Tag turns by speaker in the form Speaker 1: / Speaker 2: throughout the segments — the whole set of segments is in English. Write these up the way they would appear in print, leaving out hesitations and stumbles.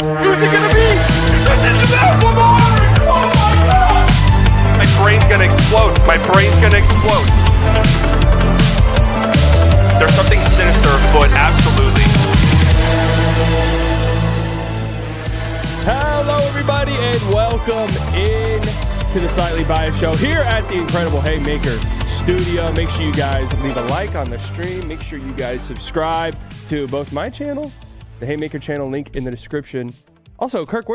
Speaker 1: Who's it gonna be? My brain's gonna explode. My brain's gonna explode. There's something sinister afoot, absolutely.
Speaker 2: Hello, everybody, and welcome in to the Slightly Biased Show here at the incredible Haymaker studio. Make sure you guys leave a like on the stream. Make sure you guys subscribe to both my channel, the Haymaker channel, link in the description. Also, Kirk,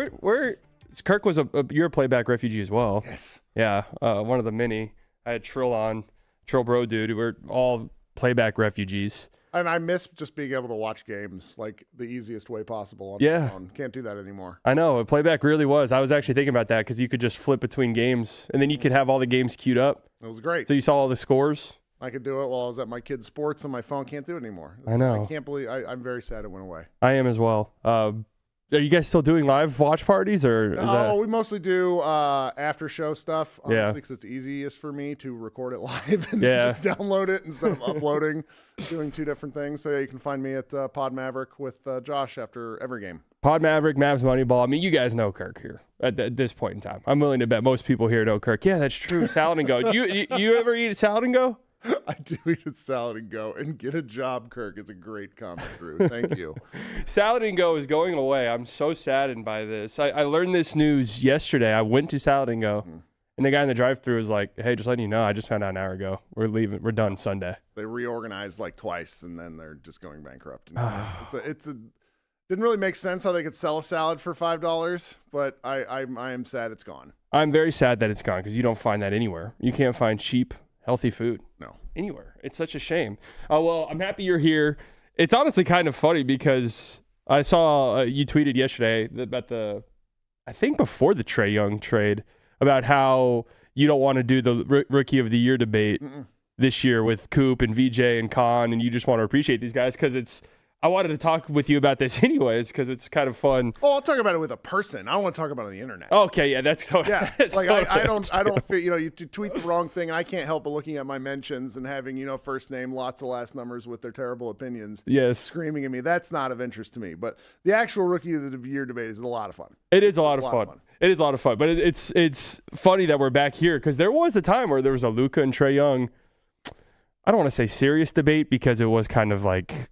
Speaker 2: Kirk was you're a Playback refugee as well.
Speaker 3: Yes.
Speaker 2: Yeah, one of the many. I had Trill Bro Dude. We're all Playback refugees.
Speaker 3: And I miss just being able to watch games like the easiest way possible on
Speaker 2: Yeah.
Speaker 3: my phone. Can't do that anymore.
Speaker 2: I know. Playback really was. I was actually thinking about that because you could just flip between games, and then you could have all the games queued up.
Speaker 3: It was great.
Speaker 2: So you saw all the scores.
Speaker 3: I could do it while I was at my kids' sports on my phone. Can't do it anymore.
Speaker 2: I know.
Speaker 3: I can't believe I'm very sad it went away.
Speaker 2: I am as well. Are you guys still doing live watch parties, or is that...
Speaker 3: we mostly do after show stuff, honestly,
Speaker 2: Yeah.
Speaker 3: because it's easiest for me to record it live and
Speaker 2: Yeah.
Speaker 3: then just download it instead of uploading, doing two different things. So yeah, you can find me at Pod Maverick with Josh after every game.
Speaker 2: Pod Maverick, Mavs Moneyball? I mean, you guys know Kirk here at this point in time. I'm willing to bet most people here know Kirk. Yeah, that's true. Saladingo. You ever eat at Saladingo?
Speaker 3: I do eat at Saladingo, and get a job, Kirk. It's a great comment, Drew. Thank you.
Speaker 2: Saladingo is going away. I'm so saddened by this. I learned this news yesterday. I went to Saladingo, and the guy in the drive-thru was like, "Hey, just letting you know, I just found out an hour ago. We're leaving. We're done Sunday."
Speaker 3: They reorganized like twice, and then they're just going bankrupt. Didn't really make sense how they could sell a salad for $5, but I am sad it's gone.
Speaker 2: I'm very sad that it's gone because you don't find that anywhere. You can't find cheap, healthy food.
Speaker 3: No.
Speaker 2: Anywhere. It's such a shame. Well, I'm happy you're here. It's honestly kind of funny because I saw you tweeted yesterday about I think before the Trae Young trade, about how you don't want to do the Rookie of the Year debate this year with Coop and VJ and Khan, and you just want to appreciate these guys because I wanted to talk with you about this anyways because it's kind of fun.
Speaker 3: Oh, I'll talk about it with a person. I don't want to talk about it on the internet.
Speaker 2: Okay, yeah, that's totally.
Speaker 3: Yeah,
Speaker 2: that's
Speaker 3: like
Speaker 2: totally
Speaker 3: I don't feel, you tweet the wrong thing. I can't help but looking at my mentions and having, first name, lots of last numbers with their terrible opinions.
Speaker 2: Yes.
Speaker 3: Screaming at me. That's not of interest to me. But the actual Rookie of the Year debate is a lot of fun.
Speaker 2: It is a lot of fun. It is a lot of fun. But it's funny that we're back here because there was a time where there was a Luka and Trae Young, I don't want to say serious debate because it was kind of like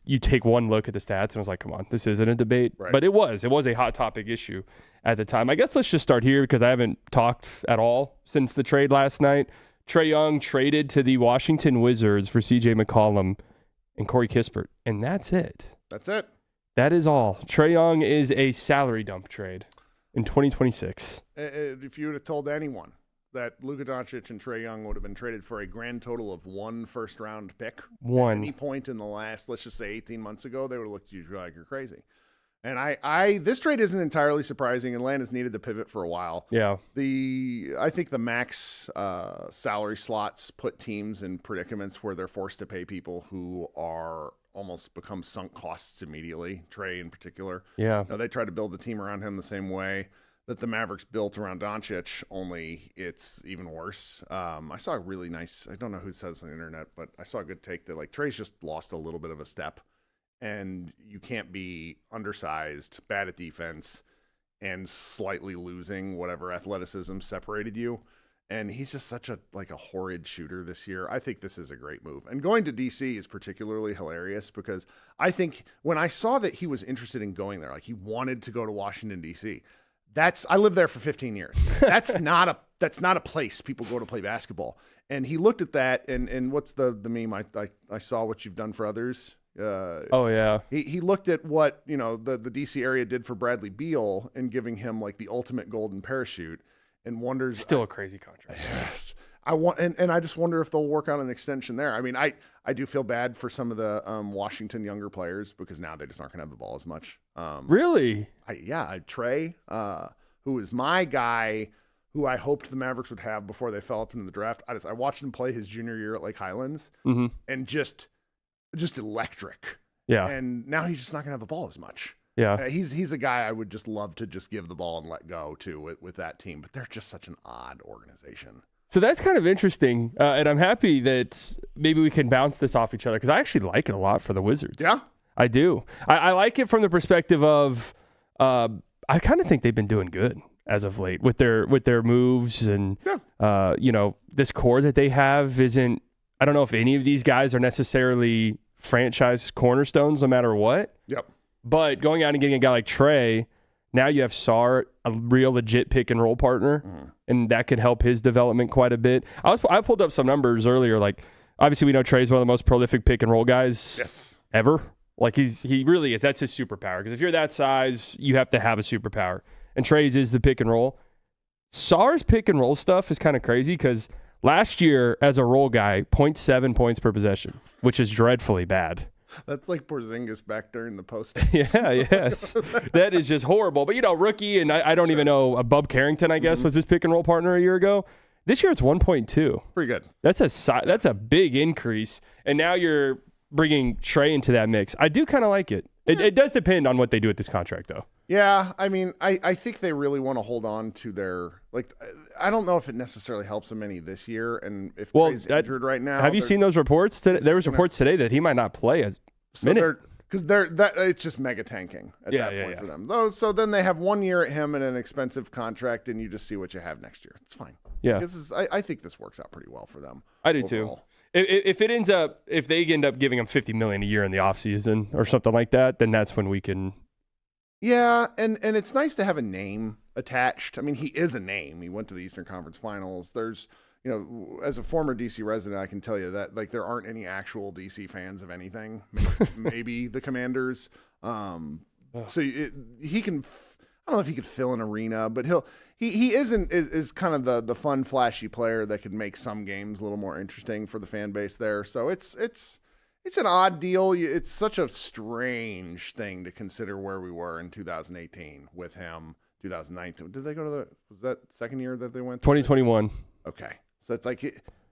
Speaker 2: you take one look at the stats and it was like, come on, this isn't a debate.
Speaker 3: Right.
Speaker 2: But it was a hot topic issue at the time. I guess let's just start here because I haven't talked at all since the trade last night. Trae Young traded to the Washington Wizards for CJ McCollum and Corey Kispert. And that's it.
Speaker 3: That's it.
Speaker 2: That is all. Trae Young is a salary dump trade in 2026.
Speaker 3: If you would have told anyone that Luka Doncic and Trae Young would have been traded for a grand total of one first-round pick at any point in the last, let's just say 18 months ago, they would have looked at you like you're crazy. And this trade isn't entirely surprising. Atlanta's needed to pivot for a while.
Speaker 2: Yeah.
Speaker 3: I think the max salary slots put teams in predicaments where they're forced to pay people who are almost become sunk costs immediately. Trae in particular.
Speaker 2: Yeah.
Speaker 3: They tried to build a team around him the same way that the Mavericks built around Doncic, only it's even worse. I saw a really nice, I don't know who says this on the internet, but I saw a good take that like Trae's just lost a little bit of a step, and you can't be undersized, bad at defense, and slightly losing whatever athleticism separated you. And he's just such a horrid shooter this year. I think this is a great move. And going to DC is particularly hilarious because I think when I saw that he was interested in going there, like he wanted to go to Washington, DC, I lived there for 15 years. That's not a place people go to play basketball. And he looked at that and what's the meme? I saw what you've done for others.
Speaker 2: Oh yeah.
Speaker 3: He looked at what, the DC area did for Bradley Beal and giving him like the ultimate golden parachute and wonders.
Speaker 2: Still a crazy contract.
Speaker 3: I just wonder if they'll work on an extension there. I mean, I do feel bad for some of the Washington younger players because now they just aren't going to have the ball as much.
Speaker 2: Really?
Speaker 3: Trae, who is my guy, who I hoped the Mavericks would have before they fell up into the draft. I watched him play his junior year at Lake Highlands, and just electric.
Speaker 2: Yeah.
Speaker 3: And now he's just not going to have the ball as much.
Speaker 2: Yeah.
Speaker 3: He's a guy I would just love to just give the ball and let go to with that team, but they're just such an odd organization.
Speaker 2: So that's kind of interesting, and I'm happy that maybe we can bounce this off each other because I actually like it a lot for the Wizards.
Speaker 3: Yeah,
Speaker 2: I do. I like it from the perspective of I kind of think they've been doing good as of late with their moves and this core that they have isn't. I don't know if any of these guys are necessarily franchise cornerstones, no matter what.
Speaker 3: Yep. But
Speaker 2: going out and getting a guy like Trae, now you have Sar, a real legit pick and roll partner, and that could help his development quite a bit. I pulled up some numbers earlier. Like, obviously, we know Trae's one of the most prolific pick and roll guys ever. Like, he really is. That's his superpower. Because if you're that size, you have to have a superpower. And Trae's is the pick and roll. Sar's pick and roll stuff is kind of crazy because last year, as a roll guy, 0.7 points per possession, which is dreadfully bad.
Speaker 3: That's like Porzingis back during the post.
Speaker 2: Yes. That is just horrible. But, rookie, and I don't even know, Bub Carrington, I guess, was his pick and roll partner a year ago. This year it's 1.2.
Speaker 3: Pretty good.
Speaker 2: That's a big increase. And now you're bringing Trae into that mix. I do kind of like it. It does depend on what they do with this contract, though.
Speaker 3: Yeah, I mean, I think they really want to hold on to their, like, I don't know if it necessarily helps them any this year, and if Trae's injured right now.
Speaker 2: Have you seen those reports? There was reports today that he might not play as minute.
Speaker 3: Because it's just mega tanking at that point for them. So then they have 1 year at him and an expensive contract, and you just see what you have next year. It's fine.
Speaker 2: Yeah.
Speaker 3: I think this works out pretty well for them.
Speaker 2: I do too. If they end up giving him $50 million a year in the offseason or something like that, then that's when we can.
Speaker 3: Yeah, and it's nice to have a name attached. I mean, he is a name. He went to the Eastern Conference Finals. There's, as a former DC resident, I can tell you that there aren't any actual DC fans of anything. Maybe the Commanders. So he can. I don't know if he could fill an arena, but he is kind of the fun, flashy player that could make some games a little more interesting for the fan base there. So it's an odd deal. It's such a strange thing to consider where we were in 2018 with him. 2019. Did they go to was that second year that they went?
Speaker 2: 2021.
Speaker 3: Okay. So it's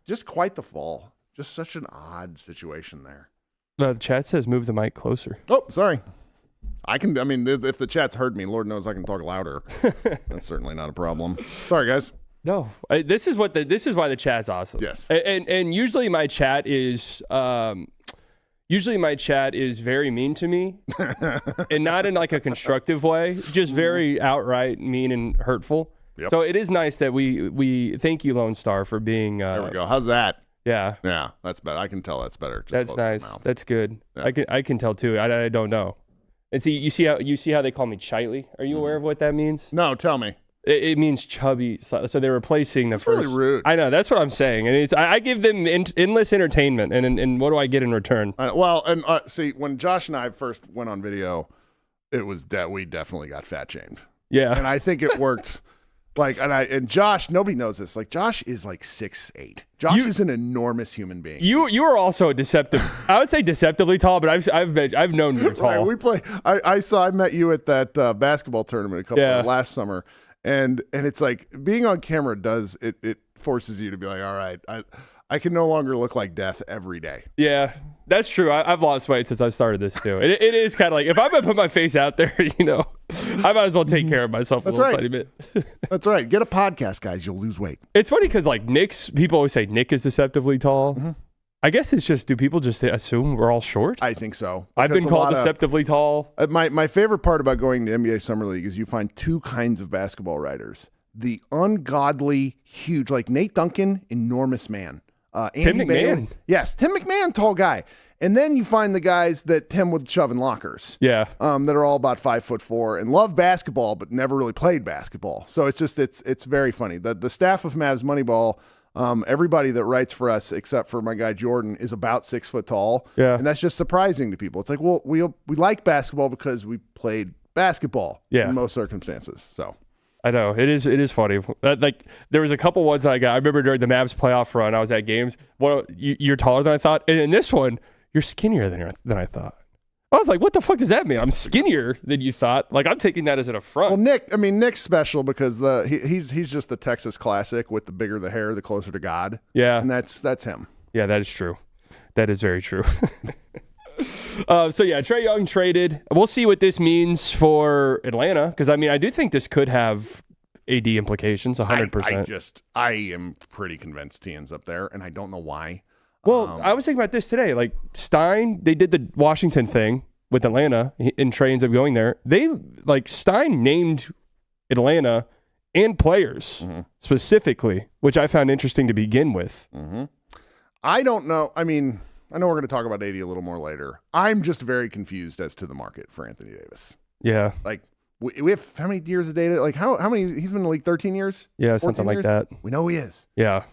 Speaker 3: just quite the fall. Just such an odd situation there.
Speaker 2: The chat says move the mic closer.
Speaker 3: Oh, sorry. If the chat's heard me, Lord knows I can talk louder. That's certainly not a problem. Sorry, guys.
Speaker 2: No, this is why the chat's awesome.
Speaker 3: Yes.
Speaker 2: And usually my chat is very mean to me, and not in like a constructive way, just very outright mean and hurtful. Yep. So it is nice that we thank you, Lone Star, for being.
Speaker 3: There we go. How's that?
Speaker 2: Yeah.
Speaker 3: Yeah, that's better. I can tell that's better. Just
Speaker 2: that's nice. That's good.
Speaker 3: Yeah.
Speaker 2: I can tell too. I don't know. And see, you see how they call me Chiley. Are you aware of what that means?
Speaker 3: No, tell me.
Speaker 2: It means chubby. So they're replacing the first.
Speaker 3: Really rude.
Speaker 2: I know. That's what I'm saying. And I give them endless entertainment. And what do I get in return?
Speaker 3: See, when Josh and I first went on video, it was that we definitely got fat shamed.
Speaker 2: Yeah.
Speaker 3: And I think it worked. And Josh, nobody knows this. Like, Josh is like 6'8". Josh is an enormous human being.
Speaker 2: You are also deceptive. I would say deceptively tall, but I've known you're tall.
Speaker 3: Right, we play. I met you at that basketball tournament last summer, and it's like being on camera it forces you to be like, all right, I can no longer look like death every day.
Speaker 2: Yeah, that's true. I've lost weight since I started this too. It is kind of like if I'm gonna put my face out there, I might as well take care of myself a little tiny bit.
Speaker 3: That's right. Get a podcast, guys. You'll lose weight.
Speaker 2: It's funny because people always say Nick is deceptively tall. Mm-hmm. I guess it's just, do people just assume we're all short?
Speaker 3: I think so.
Speaker 2: I've been called deceptively tall.
Speaker 3: My favorite part about going to NBA Summer League is you find two kinds of basketball writers. The ungodly, huge, like Nate Duncan, enormous man.
Speaker 2: Tim McMahon.
Speaker 3: Bailey, yes, Tim McMahon, tall guy. And then you find the guys that Tim would shove in lockers.
Speaker 2: Yeah.
Speaker 3: That are all about 5'4" and love basketball, but never really played basketball. So it's very funny. The staff of Mavs Moneyball, everybody that writes for us, except for my guy Jordan, is about 6 foot tall. Yeah. And that's just surprising to people. It's like, well, we like basketball because we played basketball in most circumstances. So
Speaker 2: I know it is funny. Like there was a couple ones that I got. I remember during the Mavs playoff run, I was at games. You're taller than I thought, and in this one, you're skinnier than I thought. I was like, what the fuck does that mean? I'm skinnier than you thought. Like I'm taking that as an affront.
Speaker 3: Well, Nick's special because he's just the Texas classic with the bigger the hair, the closer to God. Yeah, and that's him.
Speaker 2: Yeah, that is true. That is very true. Trae Young traded. We'll see what this means for Atlanta because I do think this could have AD implications 100%.
Speaker 3: I am pretty convinced he ends up there, and I don't know why.
Speaker 2: Well, I was thinking about this today. Like Stein, they did the Washington thing. with Atlanta, and Trae ends up going there. Stein named Atlanta and players specifically, which I found interesting to begin with.
Speaker 3: I don't know. I mean, I know we're going to talk about AD a little more later. I'm just very confused as to the market for Anthony Davis.
Speaker 2: Yeah.
Speaker 3: Like, we have how many years of data? Like, how many? He's been in the league 13 years?
Speaker 2: Yeah, something like that.
Speaker 3: We know he is.
Speaker 2: Yeah.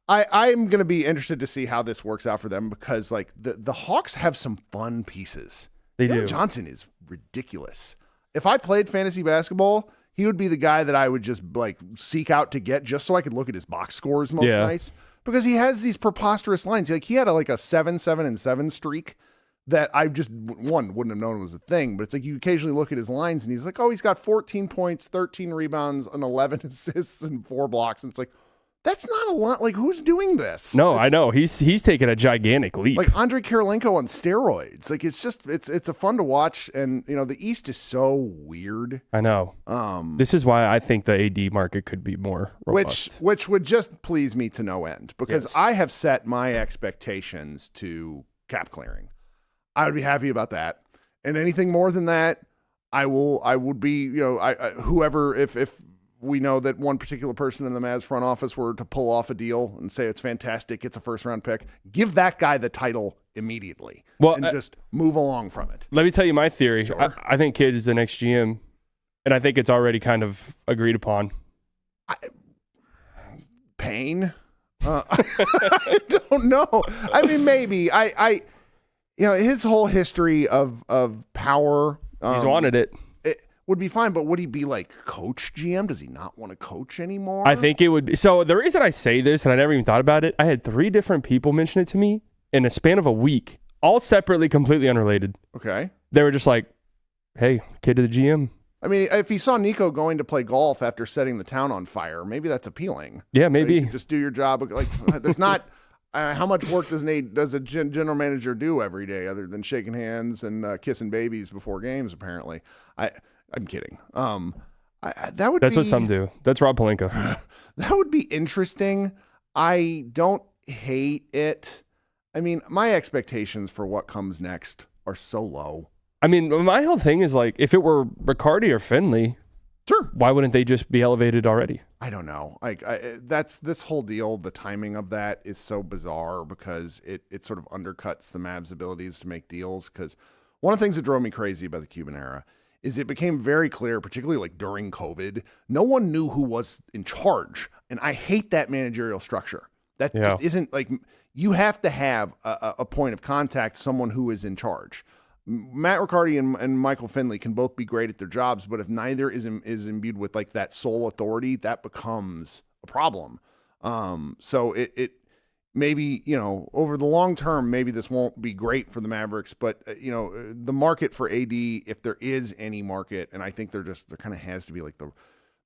Speaker 3: I'm going to be interested to see how this works out for them because, like, the Hawks have some fun pieces.
Speaker 2: They
Speaker 3: Jalen
Speaker 2: do.
Speaker 3: Johnson is ridiculous. If I played fantasy basketball, he would be the guy that I would just, like, seek out to get just so I could look at his box scores most nights because he has these preposterous lines. Like, he had a 7-7-7 streak that I just, wouldn't have known was a thing, but it's like you occasionally look at his lines and he's like, oh, he's got 14 points, 13 rebounds, and 11 assists and 4 blocks. And it's like, that's not a lot. Like, who's doing this?
Speaker 2: No, I know. He's taken a gigantic leap.
Speaker 3: Like Andrei Kirilenko on steroids. Like, it's just, it's a fun to watch. And, you know, the East is so weird.
Speaker 2: I know. This is why I think the AD market could be more robust.
Speaker 3: Which would just please me to no end because I have set my expectations to cap clearing. I would be happy about that. And anything more than that, I would be, you know, whoever, if we know that one particular person in the Mavs front office were to pull off a deal and say it's fantastic, it's a first round pick, give that guy the title immediately and just move along from it.
Speaker 2: Let me tell you my theory.
Speaker 3: Sure.
Speaker 2: I think Kidd is the next GM, and I think it's already kind of agreed upon.
Speaker 3: Pain? I don't know. I mean, maybe. You know, his whole history of power.
Speaker 2: He's wanted it.
Speaker 3: It would be fine, but would he be like coach GM? Does he not want to coach anymore?
Speaker 2: I think it would be. So the reason I say this, and I never even thought about it, I had 3 different people mention it to me in a span of a week, all separately, completely unrelated.
Speaker 3: Okay.
Speaker 2: They were just like, hey, Kidd to the GM.
Speaker 3: I mean, if he saw Nico going to play golf after setting the town on fire, maybe that's appealing.
Speaker 2: Yeah, maybe.
Speaker 3: You just do your job. Like, there's not... how much work does a general manager do every day other than shaking hands and kissing babies before games? Apparently, I'm kidding. That's
Speaker 2: what some do. That's Rob Pelinka.
Speaker 3: That would be interesting. I don't hate it. I mean, my expectations for what comes next are so low.
Speaker 2: I mean, my whole thing is like, if it were Riccardi or Finley,
Speaker 3: sure,
Speaker 2: why wouldn't they just be elevated already?
Speaker 3: I don't know. Like, that's this whole deal. The timing of that is so bizarre because it sort of undercuts the Mavs' abilities to make deals. Because one of the things that drove me crazy about the Cuban era is it became very clear, particularly like during COVID, no one knew who was in charge. And I hate that managerial structure. That just isn't like, you have to have a point of contact, someone who is in charge. Matt Riccardi and Michael Finley can both be great at their jobs, but if neither is imbued with like that sole authority, that becomes a problem. So it maybe, you know, over the long term, maybe this won't be great for the Mavericks, but you know, the market for AD, if there is any market, and I think there kind of has to be like the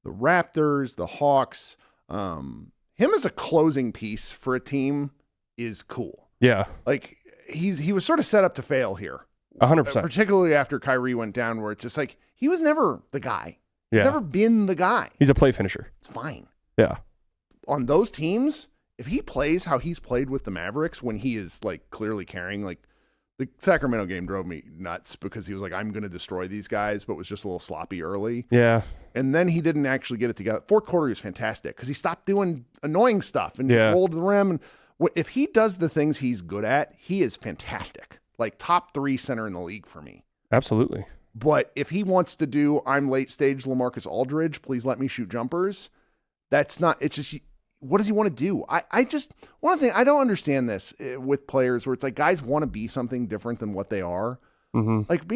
Speaker 3: Raptors, the Hawks, him as a closing piece for a team is cool.
Speaker 2: Yeah.
Speaker 3: Like he was sort of set up to fail here.
Speaker 2: 100%.
Speaker 3: Particularly after Kyrie went down, where it's just like, he was never the guy.
Speaker 2: Yeah.
Speaker 3: He's never been the guy.
Speaker 2: He's a play finisher.
Speaker 3: It's fine.
Speaker 2: Yeah.
Speaker 3: On those teams, if he plays how he's played with the Mavericks, when he is like clearly carrying, like the Sacramento game drove me nuts because he was like, I'm going to destroy these guys, but was just a little sloppy early.
Speaker 2: Yeah.
Speaker 3: And then he didn't actually get it together. Fourth quarter, he was fantastic because he stopped doing annoying stuff and rolled to the rim. And if he does the things he's good at, he is fantastic. Like top 3 center in the league for me. Absolutely. But if he wants to do, I'm late stage LaMarcus Aldridge, please let me shoot jumpers. That's not, it's just, what does he want to do? I just, one thing, I don't understand this with players where it's like guys want to be something different than what they are. Mm-hmm. Like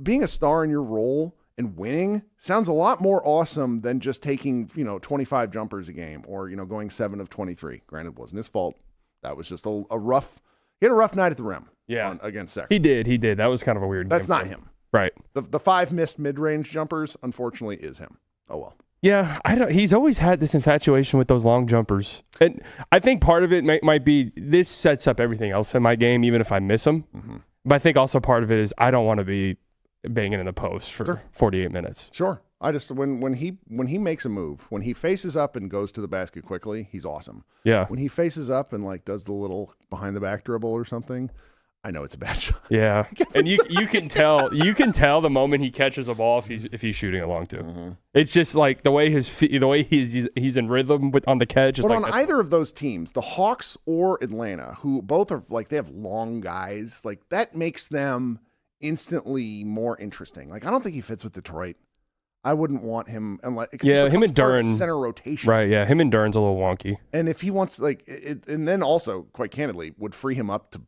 Speaker 3: being a star in your role and winning sounds a lot more awesome than just taking, 25 jumpers a game or, going 7 of 23. Granted, it wasn't his fault. That was just a rough, he had a rough night at the rim.
Speaker 2: Yeah.
Speaker 3: Against Sacramento.
Speaker 2: He did. That was kind of a weird
Speaker 3: That's
Speaker 2: game
Speaker 3: not him.
Speaker 2: Right.
Speaker 3: The 5 missed mid-range jumpers, unfortunately, is him. Oh, well.
Speaker 2: Yeah, he's always had this infatuation with those long jumpers. And I think part of it might be this sets up everything else in my game, even if I miss them. Mm-hmm. But I think also part of it is I don't want to be banging in the post for 48 minutes.
Speaker 3: Sure. I just when he makes a move, when he faces up and goes to the basket quickly, he's awesome.
Speaker 2: Yeah.
Speaker 3: When he faces up and like does the little behind the back dribble or something, I know it's a bad shot.
Speaker 2: Yeah. And you can tell the moment he catches the ball if he's shooting it long too. Mm-hmm. It's just like the way he's in rhythm on the catch.
Speaker 3: But on either of those teams, the Hawks or Atlanta, who both are like they have long guys, like that makes them instantly more interesting. Like I don't think he fits with Detroit. I wouldn't want him unless
Speaker 2: him and Duren
Speaker 3: center rotation.
Speaker 2: Right, yeah. Him and Duren's a little wonky.
Speaker 3: And if he wants and then also, quite candidly, would free him up to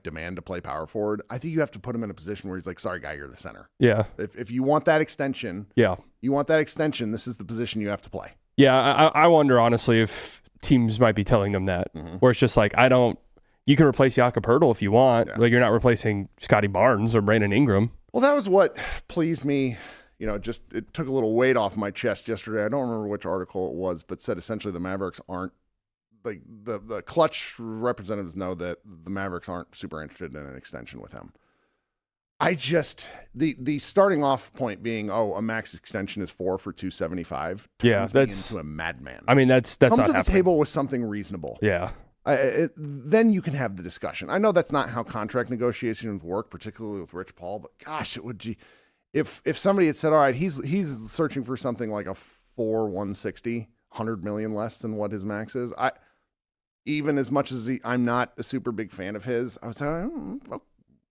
Speaker 3: demand to play power forward. I think you have to put him in a position where he's like, sorry guy, you're the center.
Speaker 2: Yeah.
Speaker 3: If you want that extension, this is the position you have to play.
Speaker 2: Yeah, I wonder honestly if teams might be telling them that, where it's just like, you can replace Jakob Poeltl if you want. Yeah. Like you're not replacing Scotty Barnes or Brandon Ingram.
Speaker 3: Well, that was what pleased me. It took a little weight off my chest yesterday. I don't remember which article it was, but said essentially the Mavericks aren't like the clutch representatives know that the Mavericks aren't super interested in an extension with him. I just the starting off point being a max extension is 4 for $275.
Speaker 2: Yeah, that's
Speaker 3: into a madman.
Speaker 2: I mean that's
Speaker 3: come
Speaker 2: not
Speaker 3: to
Speaker 2: happening.
Speaker 3: The table with something reasonable.
Speaker 2: Yeah.
Speaker 3: Then you can have the discussion. I know that's not how contract negotiations work, particularly with Rich Paul, but gosh, it would. If somebody had said, all right, he's searching for something like a 160, $100 million less than what his max is. Even as much as I'm not a super big fan of his, I would say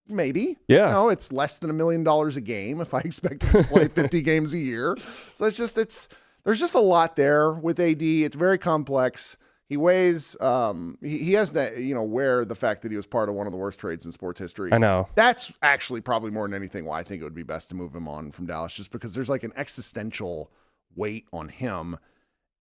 Speaker 3: maybe.
Speaker 2: Yeah.
Speaker 3: It's less than $1 million a game if I expect him to play 50 games a year. So there's just a lot there with AD. It's very complex. He weighs, he has that, wear the fact that he was part of one of the worst trades in sports history.
Speaker 2: I know.
Speaker 3: That's actually probably more than anything why I think it would be best to move him on from Dallas, just because there's like an existential weight on him.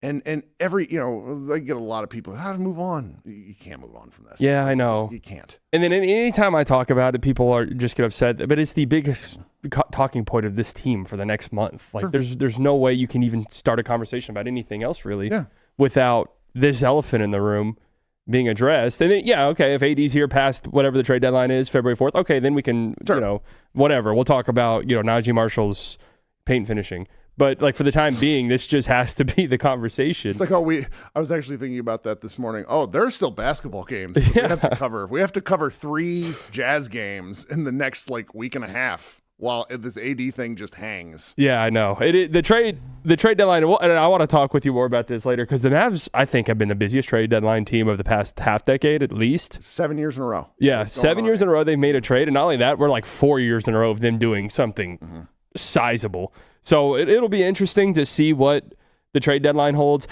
Speaker 3: And every, I get a lot of people, how to move on? You can't move on from this.
Speaker 2: Yeah, I know.
Speaker 3: You can't.
Speaker 2: And then anytime I talk about it, people just get upset. But it's the biggest talking point of this team for the next month. Like,
Speaker 3: Sure.
Speaker 2: there's no way you can even start a conversation about anything else, really,
Speaker 3: without
Speaker 2: this elephant in the room being addressed. And then, if AD's here past whatever the trade deadline is, February 4th, okay, then we can, whatever. We'll talk about, Najee Marshall's paint finishing. But, like, for the time being, this just has to be the conversation.
Speaker 3: It's like, I was actually thinking about that this morning. There's still basketball games that we have to cover. We have to cover 3 Jazz games in the next, week and a half while this AD thing just hangs.
Speaker 2: Yeah, I know. The trade deadline, and I want to talk with you more about this later, because the Mavs, I think, have been the busiest trade deadline team of the past half decade, at least.
Speaker 3: 7 years in a row.
Speaker 2: Yeah, 7 years in a row they've made a trade, and not only that, we're like 4 years in a row of them doing something sizable. So it'll be interesting to see what the trade deadline holds.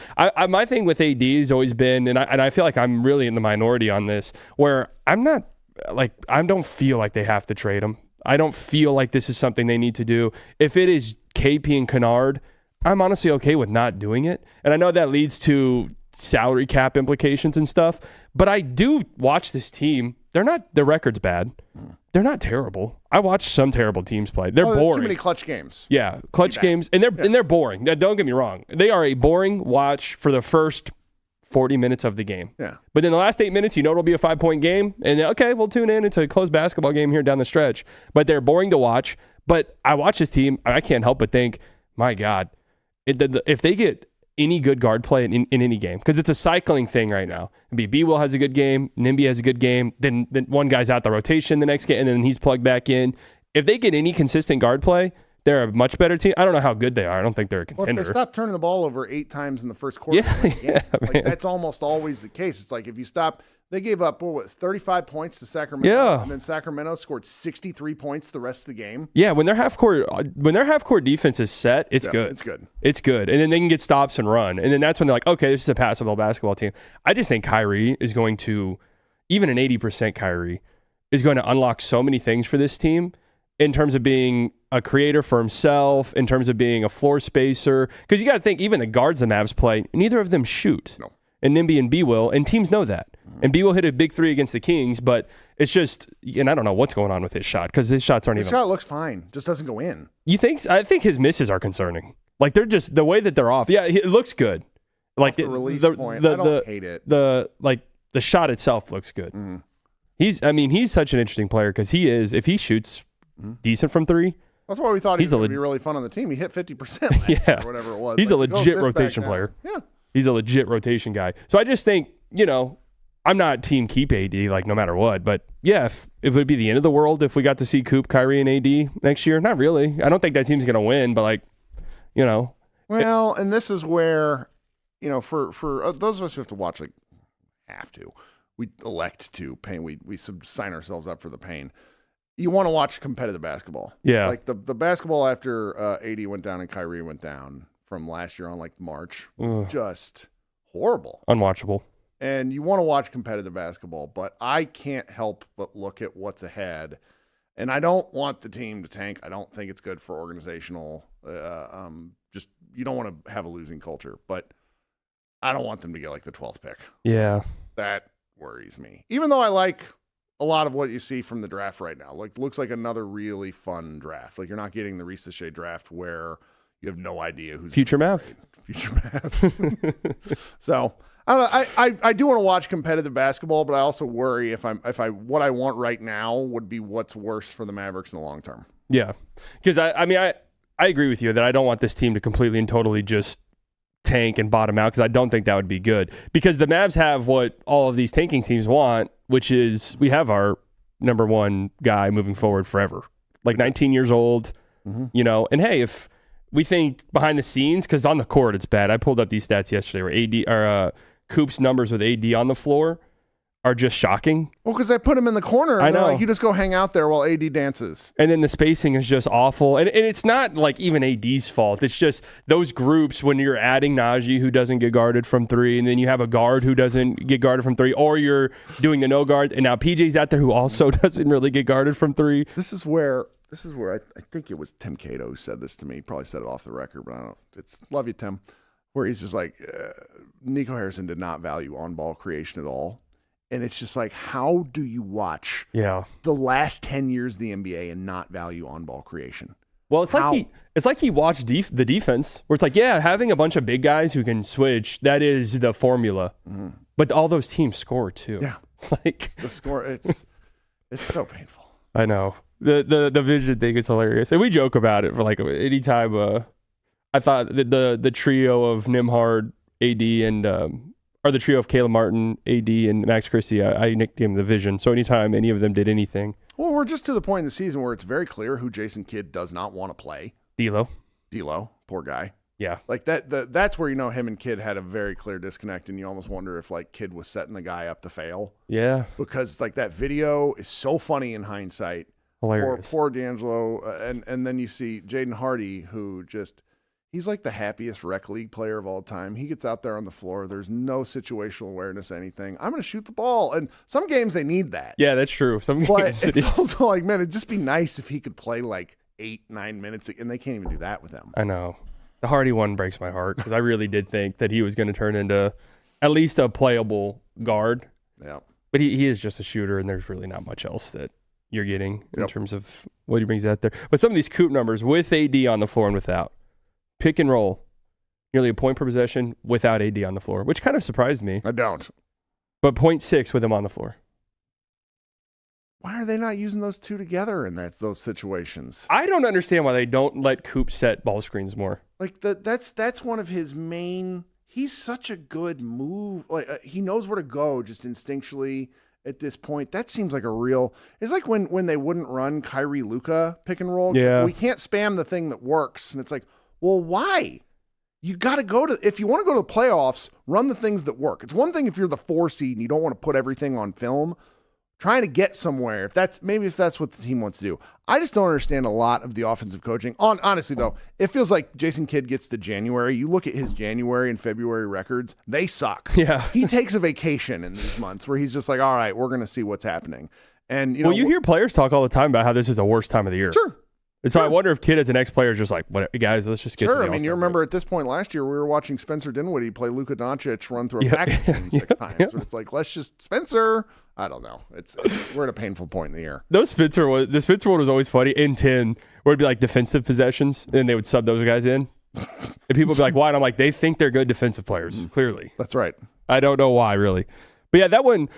Speaker 2: My thing with AD has always been, and I feel like I'm really in the minority on this, where I don't feel like they have to trade him. I don't feel like this is something they need to do. If it is KP and Kennard, I'm honestly okay with not doing it. And I know that leads to salary cap implications and stuff, but I do watch this team. Their record's bad. They're not terrible. I watch some terrible teams play. They're boring.
Speaker 3: Too many clutch games.
Speaker 2: Yeah, clutch games, and they're boring. Now, don't get me wrong. They are a boring watch for the first 40 minutes of the game.
Speaker 3: Yeah.
Speaker 2: But then the last 8 minutes, it'll be a 5-point game, and okay, we'll tune in. It's a close basketball game here down the stretch. But they're boring to watch. But I watch this team, I can't help but think, my God, if they get any good guard play in any game, because it's a cycling thing right now. B-Will has a good game, Nimby has a good game, then one guy's out the rotation the next game, and then he's plugged back in. If they get any consistent guard play, they're a much better team. I don't know how good they are. I don't think they're a contender.
Speaker 3: Well, if they stop turning the ball over 8 times in the first quarter, that's almost always the case. It's like if you stop, they gave up 35 points to Sacramento, and then Sacramento scored 63 points the rest of the game.
Speaker 2: Yeah, when their half court defense is set, it's good. It's good, and then they can get stops and run, and then that's when they're like, okay, this is a passable basketball team. I just think Kyrie is going to, even an 80% Kyrie, is going to unlock so many things for this team. In terms of being a creator for himself, in terms of being a floor spacer. Because you got to think, even the guards the Mavs play, neither of them shoot.
Speaker 3: No.
Speaker 2: And Nimby and B-Will, and teams know that. And B-Will hit a big 3 against the Kings, but it's just, and I don't know what's going on with his shot, because his shots aren't
Speaker 3: his shot looks fine, just doesn't go in.
Speaker 2: You think? I think his misses are concerning. Like, they're just, the way that they're off. Yeah, it looks good. Like,
Speaker 3: the release point, I don't hate it.
Speaker 2: The shot itself looks good. He's such an interesting player, because he is, if he shoots decent from 3,
Speaker 3: That's why we thought he was going to be really fun on the team. He hit 50% last year or whatever it was.
Speaker 2: He's a legit rotation player.
Speaker 3: Yeah.
Speaker 2: He's a legit rotation guy. So I just think, I'm not team keep AD, like, no matter what. But, yeah, if it would be the end of the world if we got to see Coop, Kyrie, and AD next year. Not really. I don't think that team's going to win, but, like,
Speaker 3: Well, and this is where, for those of us who have to watch, like, we elect to pain. We sign ourselves up for the pain. You want to watch competitive basketball.
Speaker 2: Yeah.
Speaker 3: Like the basketball after AD went down and Kyrie went down from last year on like March was just horrible.
Speaker 2: Unwatchable.
Speaker 3: And you want to watch competitive basketball, but I can't help but look at what's ahead. And I don't want the team to tank. I don't think it's good for organizational. Just you don't want to have a losing culture, but I don't want them to get like the 12th pick.
Speaker 2: Yeah.
Speaker 3: That worries me. Even though I like a lot of what you see from the draft right now. Like, looks like another really fun draft. Like, you're not getting the Reese Shea draft where you have no idea who's
Speaker 2: future Mav.
Speaker 3: Future Mav. So I don't know. I do want to watch competitive basketball, but I also worry if what I want right now would be what's worse for the Mavericks in the long term.
Speaker 2: Yeah, because I agree with you that I don't want this team to completely and totally just tank and bottom out, because I don't think that would be good. Because the Mavs have what all of these tanking teams want, which is we have our number one guy moving forward forever, like 19 years old, and hey, if we think behind the scenes, because on the court it's bad. I pulled up these stats yesterday where Coop's numbers with AD on the floor are just shocking.
Speaker 3: Well, because they put him in the corner. And I know. Like, you just go hang out there while AD dances.
Speaker 2: And then the spacing is just awful. And it's not like even AD's fault. It's just those groups when you're adding Najee, who doesn't get guarded from three, and then you have a guard who doesn't get guarded from three, or you're doing the no guard, and now PJ's out there who also doesn't really get guarded from three.
Speaker 3: This is where I think it was Tim Cato who said this to me. He probably said it off the record, but I don't. It's love you, Tim. Where he's just like, Nico Harrison did not value on-ball creation at all. And it's just like, how do you watch the last 10 years of the NBA and not value on-ball creation?
Speaker 2: Well, it's like he watched the defense, where it's like, yeah, having a bunch of big guys who can switch, that is the formula. Mm-hmm. But all those teams score too.
Speaker 3: Yeah,
Speaker 2: like
Speaker 3: the score, it's so painful.
Speaker 2: I know the vision thing is hilarious, and we joke about it for like any time. I thought the trio of Nembhard, AD, and or the trio of Caleb Martin, AD, and Max Christie, I nicknamed the Vision. So anytime any of them did anything.
Speaker 3: Well, we're just to the point in the season where it's very clear who Jason Kidd does not want to play.
Speaker 2: D'Lo,
Speaker 3: poor guy.
Speaker 2: Yeah.
Speaker 3: Like that's where him and Kidd had a very clear disconnect, and you almost wonder if like Kidd was setting the guy up to fail.
Speaker 2: Yeah.
Speaker 3: Because like that video is so funny in hindsight.
Speaker 2: Hilarious.
Speaker 3: Poor D'Angelo, and then you see Jaden Hardy, who just he's like the happiest rec league player of all time. He gets out there on the floor. There's no situational awareness, anything. I'm going to shoot the ball. And some games they need that.
Speaker 2: Yeah, that's true. Some games
Speaker 3: it's also like, man, it'd just be nice if he could play like 8-9 minutes, and they can't even do that with him.
Speaker 2: I know. The Hardy one breaks my heart, because I really did think that he was going to turn into at least a playable guard.
Speaker 3: Yeah.
Speaker 2: But he is just a shooter, and there's really not much else that you're getting in terms of what he brings out there. But some of these Coop numbers with AD on the floor and without. Pick and roll, nearly a point per possession without AD on the floor, which kind of surprised me.
Speaker 3: I don't.
Speaker 2: But 0.6 with him on the floor.
Speaker 3: Why are they not using those two together in those situations?
Speaker 2: I don't understand why they don't let Coop set ball screens more.
Speaker 3: Like that's one of his main. He's such a good move. Like he knows where to go just instinctually at this point. That seems like a real. It's like when they wouldn't run Kyrie Luka pick and roll.
Speaker 2: Yeah,
Speaker 3: we can't spam the thing that works, and it's like, well, why? You got to go to, if you want to go to the playoffs, run the things that work. It's one thing if you're the 4 seed and you don't want to put everything on film, trying to get somewhere, if that's what the team wants to do. I just don't understand a lot of the offensive coaching. Honestly, though, it feels like Jason Kidd gets to January. You look at his January and February records, they suck.
Speaker 2: Yeah.
Speaker 3: He takes a vacation in these months where he's just like, all right, we're going to see what's happening. And
Speaker 2: you hear players talk all the time about how this is the worst time of the year.
Speaker 3: Sure.
Speaker 2: And so I wonder if Kidd as an ex-player is just like, what, guys, let's just get to the
Speaker 3: I mean, you remember at this point last year, we were watching Spencer Dinwiddie play Luka Doncic run through a package 6 times. So it's like, let's just Spencer. I don't know. We're at a painful point in the year.
Speaker 2: The Spencer one was always funny in 10, where it'd be like defensive possessions, and they would sub those guys in. And people would be like, why? And I'm like, they think they're good defensive players, clearly.
Speaker 3: That's right.
Speaker 2: I don't know why, really. But yeah, that one,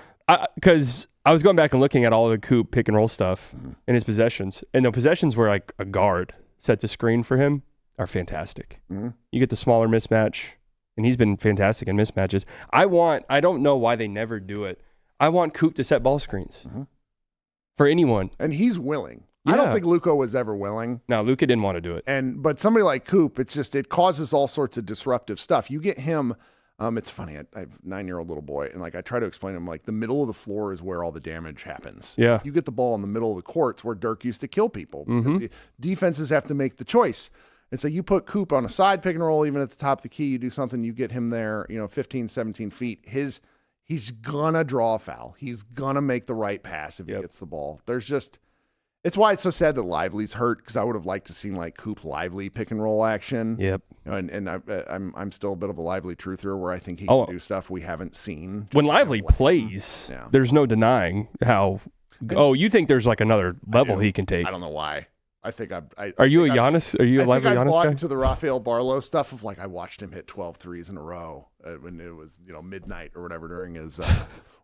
Speaker 2: because I was going back and looking at all of the Coop pick and roll stuff in his possessions, and the possessions where like a guard set to screen for him are fantastic. You get the smaller mismatch, and he's been fantastic in mismatches. I don't know why they never do it. I want Coop to set ball screens for anyone.
Speaker 3: And he's willing.
Speaker 2: Yeah.
Speaker 3: I don't think Luka was ever willing.
Speaker 2: No, Luka didn't want to do it.
Speaker 3: But somebody like Coop, it causes all sorts of disruptive stuff. You get him, it's funny, I have a 9-year-old little boy, and like I try to explain to him, like the middle of the floor is where all the damage happens.
Speaker 2: Yeah.
Speaker 3: You get the ball in the middle of the courts where Dirk used to kill people. Because the defenses have to make the choice. And so you put Coop on a side pick and roll, even at the top of the key, you do something, you get him there, 15, 17 feet. He's gonna draw a foul. He's gonna make the right pass if he gets the ball. It's why it's so sad that Lively's hurt, because I would have liked to seen like Coop Lively pick and roll action.
Speaker 2: Yep.
Speaker 3: And I'm still a bit of a Lively truther where I think he can do stuff we haven't seen.
Speaker 2: When Lively plays, there's no denying how. You think there's like another level he can take?
Speaker 3: I don't know why. I think
Speaker 2: Are you a Giannis? Are you a Lively Giannis
Speaker 3: guy? I bought
Speaker 2: guy?
Speaker 3: into the Rafael Barlow stuff of like I watched him hit 12 threes in a row when it was midnight or whatever during his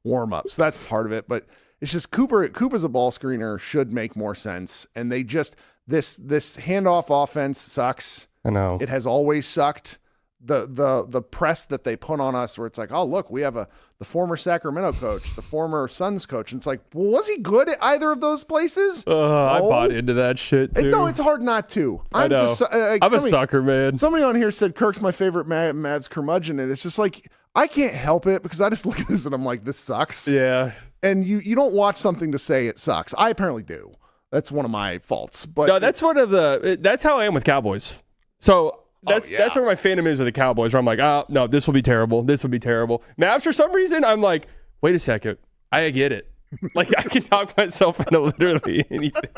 Speaker 3: warm ups. So that's part of it, but. It's just Coop as a ball screener should make more sense. And they just this handoff offense sucks.
Speaker 2: I know.
Speaker 3: It has always sucked. The press that they put on us where it's like, oh look, we have the former Sacramento coach, the former Suns coach. And it's like, well, was he good at either of those places? No.
Speaker 2: I bought into that shit too.
Speaker 3: No, it's hard not to.
Speaker 2: I know. I'm a sucker, man.
Speaker 3: Somebody on here said Kirk's my favorite Mavs curmudgeon. And it's just like, I can't help it because I just look at this and I'm like, this sucks.
Speaker 2: Yeah.
Speaker 3: And you don't watch something to say it sucks. I apparently do. That's one of my faults. But
Speaker 2: no, that's that's how I am with Cowboys. So that's where my fandom is with the Cowboys, where I'm like, oh no, this will be terrible. This will be terrible. Mavs, for some reason, I'm like, wait a second, I get it. Like I can talk myself into literally anything.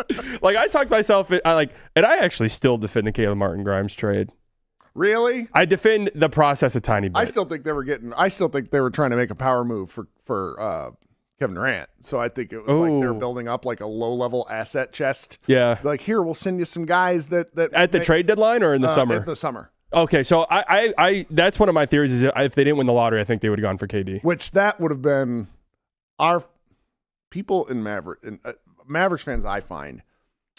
Speaker 2: Like I talk myself, and I actually still defend the Caleb Martin Grimes trade.
Speaker 3: Really?
Speaker 2: I defend the process a tiny bit.
Speaker 3: I still think they were trying to make a power move for Kevin Durant. So I think it was like they're building up like a low-level asset chest.
Speaker 2: Yeah.
Speaker 3: Like, here, we'll send you some guys that
Speaker 2: at the trade deadline or in the summer?
Speaker 3: In the summer.
Speaker 2: Okay, so I that's one of my theories is if they didn't win the lottery, I think they would have gone for KD.
Speaker 3: Which that would have been our people in Mavericks fans, I find.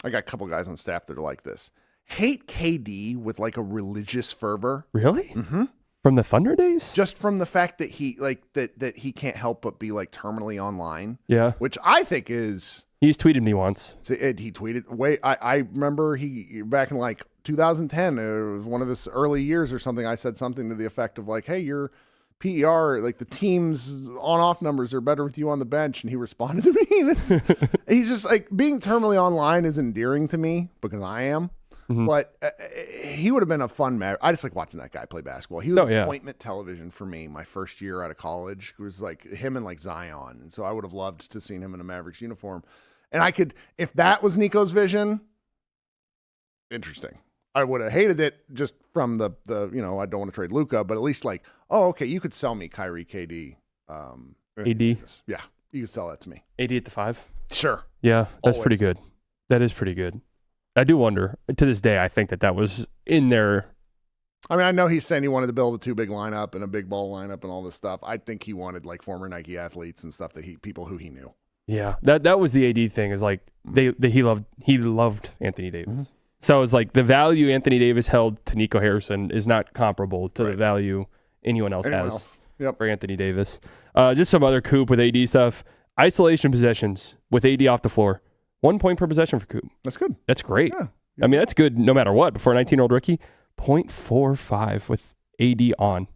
Speaker 3: I got a couple guys on staff that are like this. Hate KD with like a religious fervor.
Speaker 2: Really? Mm-hmm. From the Thunder days?
Speaker 3: Just from the fact that he that he can't help but be like terminally online.
Speaker 2: Yeah.
Speaker 3: Which I think is.
Speaker 2: He's tweeted me once.
Speaker 3: He tweeted. I remember he back in like 2010. It was one of his early years or something. I said something to the effect of like, "Hey, your PER, like the team's on-off numbers are better with you on the bench," and he responded to me. And he's just like being terminally online is endearing to me because I am. Mm-hmm. But he would have been a fun match. I just like watching that guy play basketball. He was appointment television for me my first year out of college. It was like him and like Zion. And so I would have loved to seen him in a Mavericks uniform. And I could, if that was Nico's vision, interesting. I would have hated it just from the I don't want to trade Luka, but at least like, oh, okay, you could sell me Kyrie, KD.
Speaker 2: AD.
Speaker 3: Yeah, you could sell that to me.
Speaker 2: AD at the 5?
Speaker 3: Sure.
Speaker 2: Yeah, that's pretty good. That is pretty good. I do wonder, to this day, I think that was in there.
Speaker 3: I mean, I know he's saying he wanted to build a 2 big lineup and a big ball lineup and all this stuff. I think he wanted like former Nike athletes and stuff people who he knew.
Speaker 2: Yeah, that was the AD thing is like he loved Anthony Davis. Mm-hmm. So it's like the value Anthony Davis held to Nico Harrison is not comparable to the value anyone else has for Anthony Davis. Just some other Coop with AD stuff. Isolation possessions with AD off the floor. 1 point per possession for Coop. That's good. That's great. Yeah. I mean, that's good no matter what. For a 19-year-old rookie, 0.45 with AD on.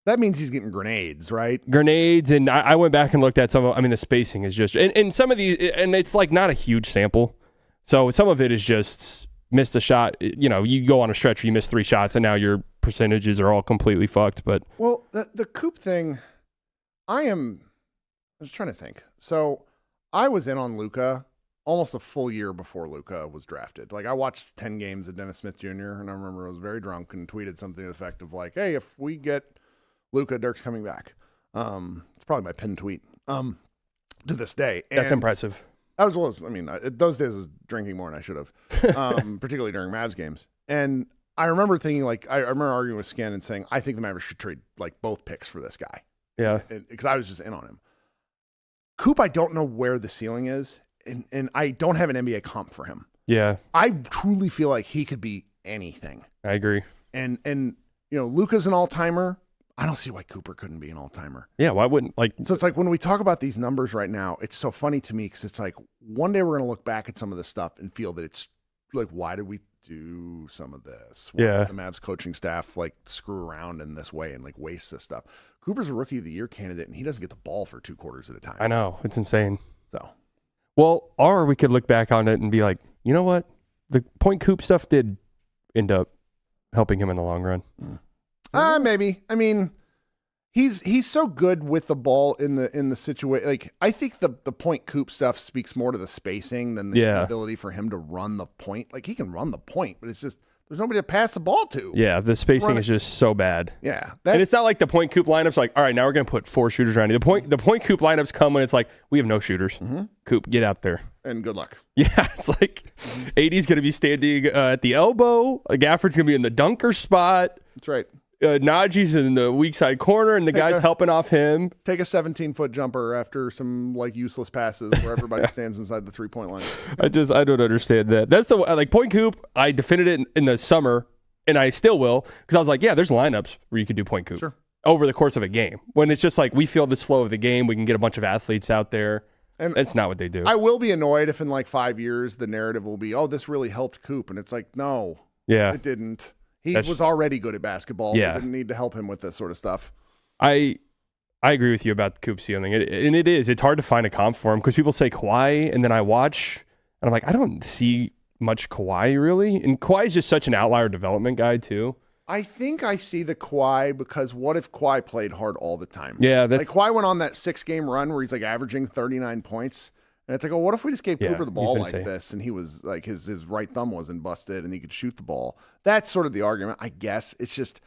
Speaker 3: That means he's getting grenades, right?
Speaker 2: Grenades, and I went back and looked at some of, I mean, the spacing is just, and some of these, and it's like not a huge sample. So some of it is just missed a shot. You go on a stretch where you miss 3 shots, and now your percentages are all completely fucked. But
Speaker 3: well, the Coop thing, I was trying to think. So I was in on Luka almost a full year before Luka was drafted. Like I watched 10 games of Dennis Smith Jr. and I remember I was very drunk and tweeted something to the effect of like, "Hey, if we get Luka, Dirk's coming back." It's probably my pinned tweet to this day. And
Speaker 2: that's impressive.
Speaker 3: Those days I was drinking more than I should have, particularly during Mavs games. And I remember thinking like, I remember arguing with Scan and saying, I think the Mavericks should trade like both picks for this guy.
Speaker 2: Yeah.
Speaker 3: Because I was just in on him. Coop, I don't know where the ceiling is, and I don't have an NBA comp for him.
Speaker 2: Yeah.
Speaker 3: I truly feel like he could be anything.
Speaker 2: I agree.
Speaker 3: And Luka's an all-timer. I don't see why Cooper couldn't be an all-timer.
Speaker 2: Yeah, why wouldn't
Speaker 3: So it's like when we talk about these numbers right now, it's so funny to me because it's like one day we're going to look back at some of this stuff and feel that it's like, why did we do some of this? Why did the Mavs coaching staff like screw around in this way and like waste this stuff? Cooper's a Rookie of the Year candidate, and he doesn't get the ball for 2 quarters at a time.
Speaker 2: I know. It's insane.
Speaker 3: So,
Speaker 2: well, or we could look back on it and be like, you know what? The point Coop stuff did end up helping him in the long run.
Speaker 3: Maybe. I mean, he's so good with the ball in the situation. Like, I think the point Coop stuff speaks more to the spacing than the ability for him to run the point. Like, he can run the point, but it's just there's nobody to pass the ball to.
Speaker 2: Yeah, the spacing is just so bad.
Speaker 3: Yeah,
Speaker 2: and it's not like the point Coop lineups like, all right, now we're going to put 4 shooters around you. The point Coop lineups come when it's like, we have no shooters. Coop, get out there.
Speaker 3: And good luck.
Speaker 2: Yeah, it's like AD's going to be standing at the elbow. Gafford's going to be in the dunker spot.
Speaker 3: That's right.
Speaker 2: Najee's in the weak side corner, and the guy's helping off him.
Speaker 3: Take a 17-foot jumper after some like useless passes where everybody stands inside the 3-point line.
Speaker 2: I don't understand that. That's the like point Coop. I defended it in the summer, and I still will because I was like, yeah, there's lineups where you could do point Coop over the course of a game. When it's just like we feel this flow of the game, we can get a bunch of athletes out there. And that's not what they do.
Speaker 3: I will be annoyed if in like 5 years the narrative will be, oh, this really helped Coop, and it's like, no, it didn't. He was already good at basketball. Yeah. We didn't need to help him with this sort of stuff.
Speaker 2: I agree with you about the Coop ceiling. It's hard to find a comp for him because people say Kawhi, and then I watch, and I'm like, I don't see much Kawhi really. And Kawhi is just such an outlier development guy too.
Speaker 3: I think I see the Kawhi because what if Kawhi played hard all the time?
Speaker 2: Yeah.
Speaker 3: Like Kawhi went on that 6-game run where he's like averaging 39 points. And it's like, oh, what if we just gave Cooper the ball like this, and he was like his right thumb wasn't busted, and he could shoot the ball? That's sort of the argument, I guess. It's just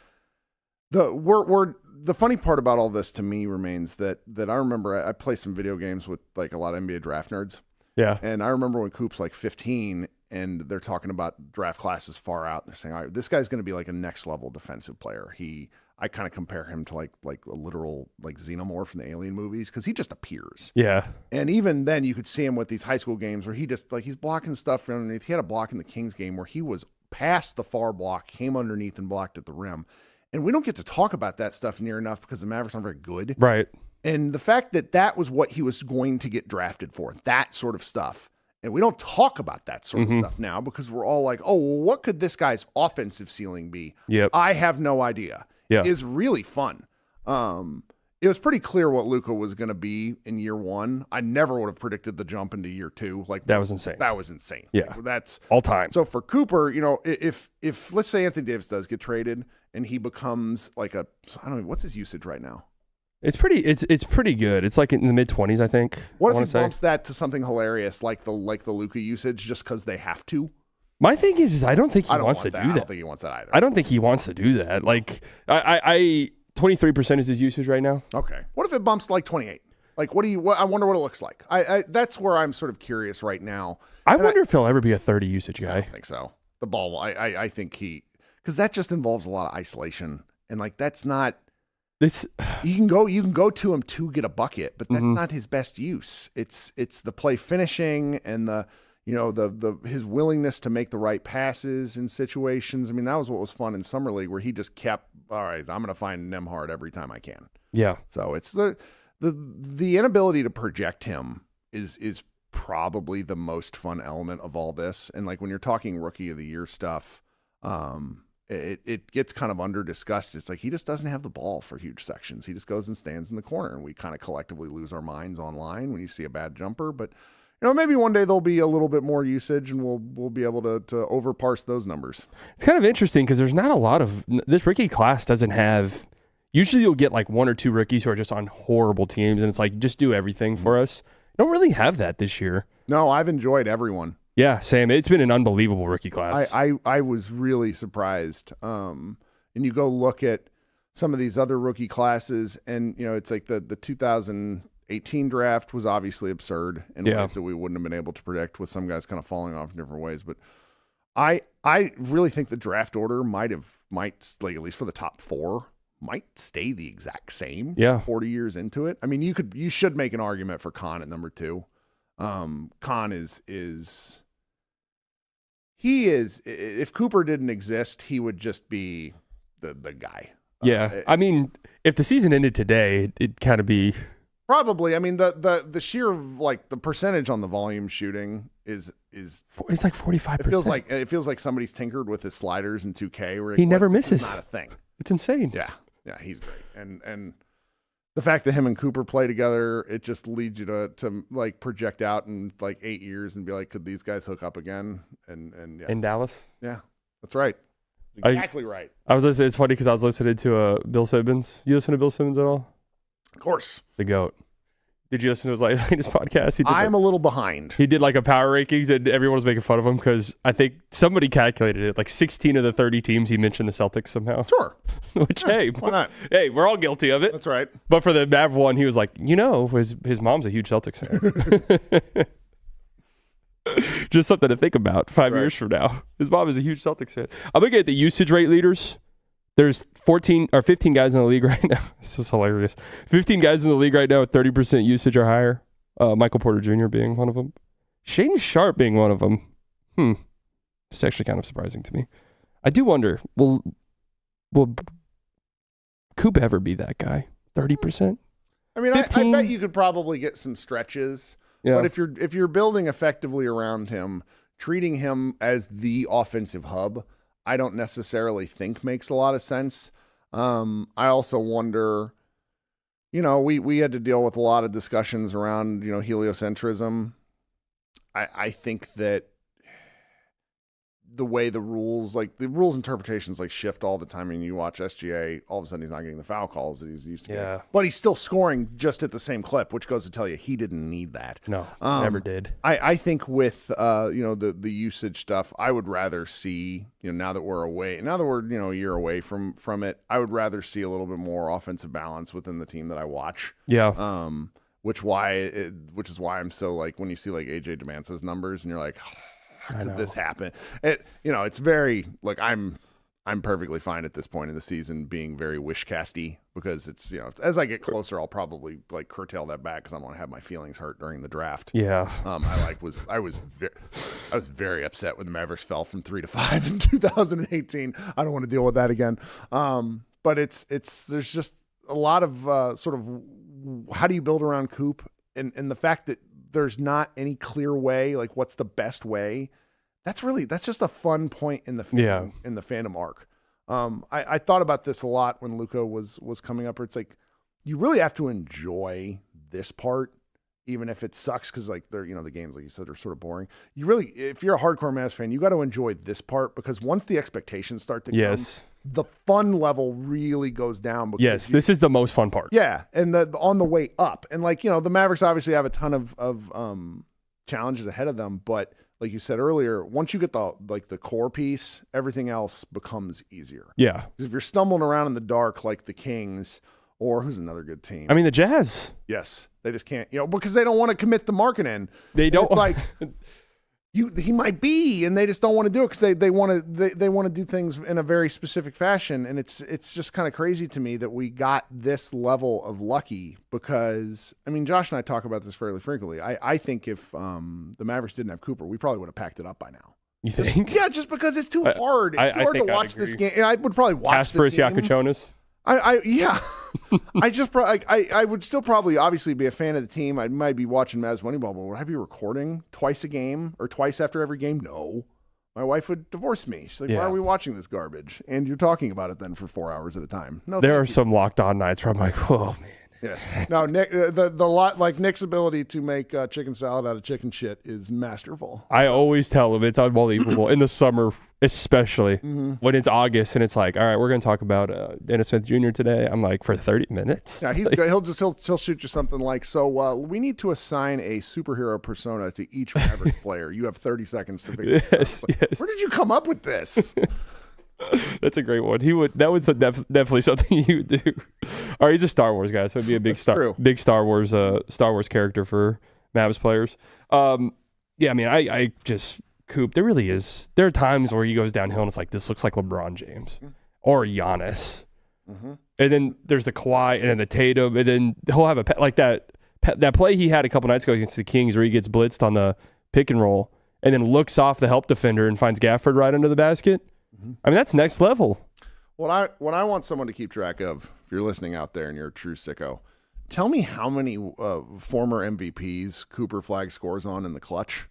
Speaker 3: the funny part about all this to me remains that I remember I play some video games with like a lot of NBA draft nerds.
Speaker 2: Yeah,
Speaker 3: and I remember when Coop's like 15, and they're talking about draft classes far out. And they're saying, all right, this guy's going to be like a next level defensive player. I kind of compare him to like a literal like xenomorph in the Alien movies because he just appears.
Speaker 2: Yeah.
Speaker 3: And even then you could see him with these high school games where he just like he's blocking stuff from underneath. He had a block in the Kings game where he was past the far block, came underneath and blocked at the rim. And we don't get to talk about that stuff near enough because the Mavericks aren't very good.
Speaker 2: Right.
Speaker 3: And the fact that was what he was going to get drafted for, that sort of stuff. And we don't talk about that sort of stuff now because we're all like, oh, well, what could this guy's offensive ceiling be?
Speaker 2: Yep.
Speaker 3: I have no idea.
Speaker 2: Yeah.
Speaker 3: Is really fun. It was pretty clear what Luka was going to be in year 1. I never would have predicted the jump into year 2. Like
Speaker 2: that was insane.
Speaker 3: Yeah. Like, that's
Speaker 2: all time.
Speaker 3: So for Cooper, if let's say Anthony Davis does get traded and he becomes like I don't know, what's his usage right now?
Speaker 2: It's pretty good. It's like in the mid-20s, I think.
Speaker 3: What if he bumps that to something hilarious like the Luka usage just because they have to?
Speaker 2: My thing is I don't think he wants to do that.
Speaker 3: I don't think he wants that either.
Speaker 2: I don't think he wants to do that. Like, I 23% is his usage right now.
Speaker 3: Okay. What if it bumps to like 28? Like, I wonder what it looks like. That's where I'm sort of curious right now.
Speaker 2: I wonder if he'll ever be a 30 usage guy.
Speaker 3: I don't think so. The ball, I think because that just involves a lot of isolation. And like, that's not,
Speaker 2: this.
Speaker 3: You can go to him to get a bucket, but that's not his best use. It's the play finishing and the his willingness to make the right passes in situations. I mean, that was what was fun in Summer League where he just kept, all right, I'm going to find Nembhard every time I can.
Speaker 2: Yeah.
Speaker 3: So it's the inability to project him is probably the most fun element of all this. And like when you're talking Rookie of the Year stuff, it gets kind of under discussed. It's like he just doesn't have the ball for huge sections. He just goes and stands in the corner, and we kind of collectively lose our minds online when you see a bad jumper. But maybe one day there'll be a little bit more usage, and we'll be able to overparse those numbers. It's
Speaker 2: kind of interesting because there's not a lot of this rookie class doesn't have. Usually you'll get like 1 or 2 rookies who are just on horrible teams, and it's like just do everything for us. Don't really have that this year.
Speaker 3: No, I've enjoyed everyone.
Speaker 2: Yeah, same. It's been an unbelievable rookie class.
Speaker 3: I was really surprised. And you go look at some of these other rookie classes, and it's like the 2018 draft was obviously absurd in ways that we wouldn't have been able to predict, with some guys kind of falling off in different ways. But I really think the draft order might like at least for the top 4 might stay the exact same.
Speaker 2: Yeah.
Speaker 3: 40 years into it. I mean, you should make an argument for Khan at number 2. Khan is if Cooper didn't exist, he would just be the guy.
Speaker 2: Yeah. I mean, if the season ended today, it'd kind of be
Speaker 3: probably. I mean, the sheer like the percentage on the volume shooting is
Speaker 2: it's like 45%.
Speaker 3: It feels like somebody's tinkered with his sliders in 2K where
Speaker 2: he never misses.
Speaker 3: Not a thing.
Speaker 2: It's insane.
Speaker 3: Yeah, he's great. And the fact that him and Cooper play together, it just leads you to like project out in like 8 years and be like, could these guys hook up again? And yeah.
Speaker 2: In Dallas?
Speaker 3: Yeah, that's right. Exactly right.
Speaker 2: I was listening. It's funny because I was listening to Bill Simmons. You listen to Bill Simmons at all?
Speaker 3: Of course.
Speaker 2: The GOAT. Did you listen to his latest podcast?
Speaker 3: I'm a little behind.
Speaker 2: He did like a power rankings and everyone was making fun of him because I think somebody calculated it. Like 16 of the 30 teams, he mentioned the Celtics somehow.
Speaker 3: Sure.
Speaker 2: Which, hey,
Speaker 3: why not?
Speaker 2: Hey, we're all guilty of it.
Speaker 3: That's right.
Speaker 2: But for the Mav one, he was like, his mom's a huge Celtics fan. Just something to think about 5 years from now. His mom is a huge Celtics fan. I'm looking at the usage rate leaders. There's 14 or 15 guys in the league right now. This is hilarious. 15 guys in the league right now with 30% usage or higher. Michael Porter Jr. being one of them. Shaden Sharp being one of them. It's actually kind of surprising to me. I do wonder, will Coop ever be that guy? 30%?
Speaker 3: I mean, I bet you could probably get some stretches. Yeah. But if you're building effectively around him, treating him as the offensive hub, I don't necessarily think makes a lot of sense. I also wonder, we had to deal with a lot of discussions around, heliocentrism. I think that the way the rules interpretations shift all the time. I mean, you watch SGA, all of a sudden he's not getting the foul calls that he's used to getting. But he's still scoring just at the same clip, which goes to tell you he didn't need that.
Speaker 2: No, never did.
Speaker 3: I think with the usage stuff, I would rather see, now that we're a year away from it, I would rather see a little bit more offensive balance within the team that I watch.
Speaker 2: Yeah.
Speaker 3: Which is why I'm so when you see AJ Demance's numbers and you're like, how could this happen? It's very I'm perfectly fine at this point in the season being very wish-casty because it's as I get closer, I'll probably curtail that back because I want to have my feelings hurt during the draft.
Speaker 2: Yeah.
Speaker 3: I was very upset when the Mavericks fell from 3 to 5 in 2018. I don't want to deal with that again. But there's just a lot of sort of how do you build around Coop and the fact that there's not any clear way, what's the best way. That's just a fun point in the fandom arc. I thought about this a lot when Luka was coming up. Where it's you really have to enjoy this part, even if it sucks because they're the games like you said are sort of boring. You really, if you're a hardcore Mavs fan, you got to enjoy this part because once the expectations start to come, the fun level really goes down. Because
Speaker 2: this is the most fun part.
Speaker 3: Yeah, and on the way up, and the Mavericks obviously have a ton of challenges ahead of them, but like you said earlier, once you get the core piece, everything else becomes easier.
Speaker 2: Yeah,
Speaker 3: if you're stumbling around in the dark like the Kings or who's another good team,
Speaker 2: I mean the Jazz.
Speaker 3: Yes, they just can't, because they don't want to commit the marketing.
Speaker 2: They don't
Speaker 3: he might be, and they just don't want to do it because they want to do things in a very specific fashion, and it's just kind of crazy to me that we got this level of lucky because I mean Josh and I talk about this fairly frequently. I think if the Mavericks didn't have Cooper, we probably would have packed it up by now.
Speaker 2: You think?
Speaker 3: Yeah, just because it's too hard. It's too hard to watch this game. And I would probably watch
Speaker 2: Kasparis Yakuchonis.
Speaker 3: I would still probably obviously be a fan of the team. I might be watching Mavs Moneyball, but would I be recording twice a game or twice after every game? No. My wife would divorce me. She's like, why are we watching this garbage? And you're talking about it then for 4 hours at a time. No,
Speaker 2: there are some locked on nights where I'm like, oh man.
Speaker 3: Yes. No, Nick, the lot Nick's ability to make chicken salad out of chicken shit is masterful.
Speaker 2: I always tell him it's unbelievable in the summer, especially when it's August and it's all right, we're going to talk about Dennis Smith Jr. today. I'm like, for 30 minutes.
Speaker 3: Yeah, he'll shoot you something so we need to assign a superhero persona to each Mavericks player. You have 30 seconds to figure this out. Where did you come up with this?
Speaker 2: That's a great one. That was definitely something he would do. All right, he's a Star Wars guy, so it'd be a big Star Wars character for Mavs players. I mean, I just Coop. There are times where he goes downhill and it's like this looks like LeBron James or Giannis And then there's the Kawhi and then the Tatum, and then he'll have like that play he had a couple nights ago against the Kings where he gets blitzed on the pick and roll and then looks off the help defender and finds Gafford right under the basket. I mean, that's next level.
Speaker 3: What I want someone to keep track of, if you're listening out there and you're a true sicko, tell me how many former MVPs Cooper Flagg scores on in the clutch.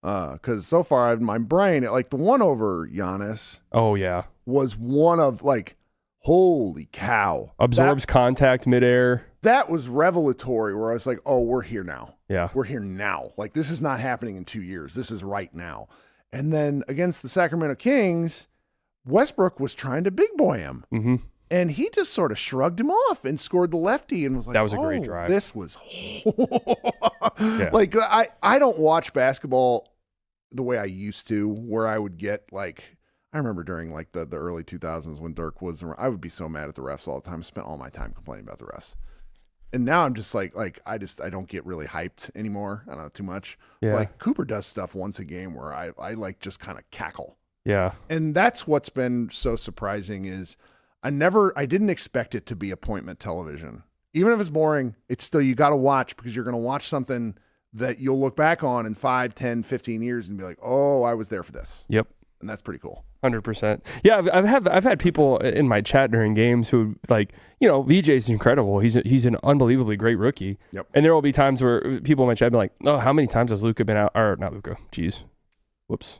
Speaker 3: Because so far in my brain, like the one over Giannis.
Speaker 2: Oh, yeah.
Speaker 3: Was one of like, holy cow.
Speaker 2: Absorbs contact midair.
Speaker 3: That was revelatory where I was like, oh, we're here now.
Speaker 2: Yeah.
Speaker 3: We're here now. Like, this is not happening in 2 years. This is right now. And then against the Sacramento Kings, Westbrook was trying to big boy him.
Speaker 2: Mm-hmm.
Speaker 3: And he just sort of shrugged him off and scored the lefty and was like,
Speaker 2: that was a great drive.
Speaker 3: This was like, I don't watch basketball the way I used to, where I would get like, I remember during like the early 2000s when Dirk was around, I would be so mad at the refs all the time. I spent all my time complaining about the refs. And now I'm just like I don't get really hyped anymore. I don't know, too much.
Speaker 2: Yeah.
Speaker 3: Like Cooper does stuff once a game where I like just kind of cackle.
Speaker 2: Yeah.
Speaker 3: And that's what's been so surprising is I didn't expect it to be appointment television. Even if it's boring, it's still, you got to watch because you're going to watch something that you'll look back on in 5, 10, 15 years and be like, oh, I was there for this.
Speaker 2: Yep.
Speaker 3: And that's pretty cool.
Speaker 2: 100%. Yeah, I've had people in my chat during games who like, VJ's incredible. He's an unbelievably great rookie.
Speaker 3: Yep.
Speaker 2: And there will be times where people in my chat be like, oh, how many times has Luka been out? Or not Luka. Jeez. Whoops.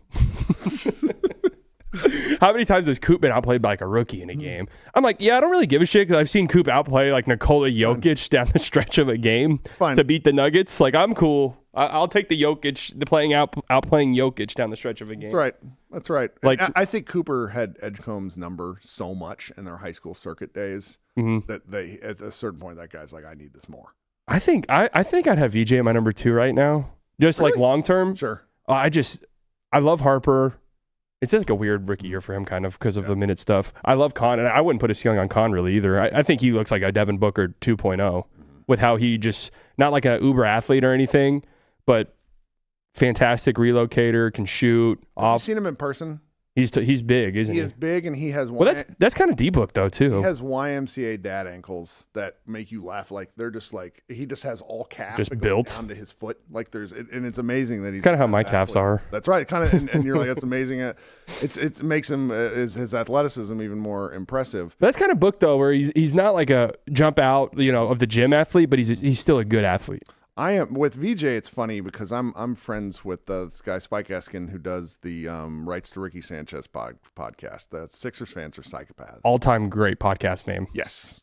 Speaker 2: How many times has Coop been outplayed by like a rookie in a game? I'm like, yeah, I don't really give a shit because I've seen Coop outplay like Nikola Jokic down the stretch of a game to beat the Nuggets. Like, I'm cool. I'll take the Jokic, outplaying Jokic down the stretch of a game.
Speaker 3: That's right.
Speaker 2: Like,
Speaker 3: I think Cooper had Edgecombe's number so much in their high school circuit days that they, at a certain point, that guy's like, I need this more.
Speaker 2: I think I'd have VJ in my number 2 right now. Just really? Like long term.
Speaker 3: Sure.
Speaker 2: I love Harper. It's just like a weird rookie year for him, kind of, because of the minute stuff. I love Con, and I wouldn't put a ceiling on Con really either. I think he looks like a Devin Booker 2.0 with how he just, not like an uber athlete or anything, but fantastic relocator, can shoot.
Speaker 3: Have you seen him in person?
Speaker 2: He's big, isn't he?
Speaker 3: He is big, and he has
Speaker 2: well, that's kind of D-book though too.
Speaker 3: He has YMCA dad ankles that make you laugh. Like they're just like, he just has all calf
Speaker 2: just built
Speaker 3: down to his foot. Like and it's amazing that he's
Speaker 2: kind of how my calves are.
Speaker 3: That's right, kind of, and you're like, that's amazing. It makes him his athleticism even more impressive.
Speaker 2: That's kind of book though, where he's not like a jump out of the gym athlete, but he's still a good athlete.
Speaker 3: I am with VJ. It's funny because I'm friends with this guy Spike Eskin who does the Rights to Ricky Sanchez podcast. The Sixers fans are psychopaths.
Speaker 2: All-time great podcast name.
Speaker 3: Yes.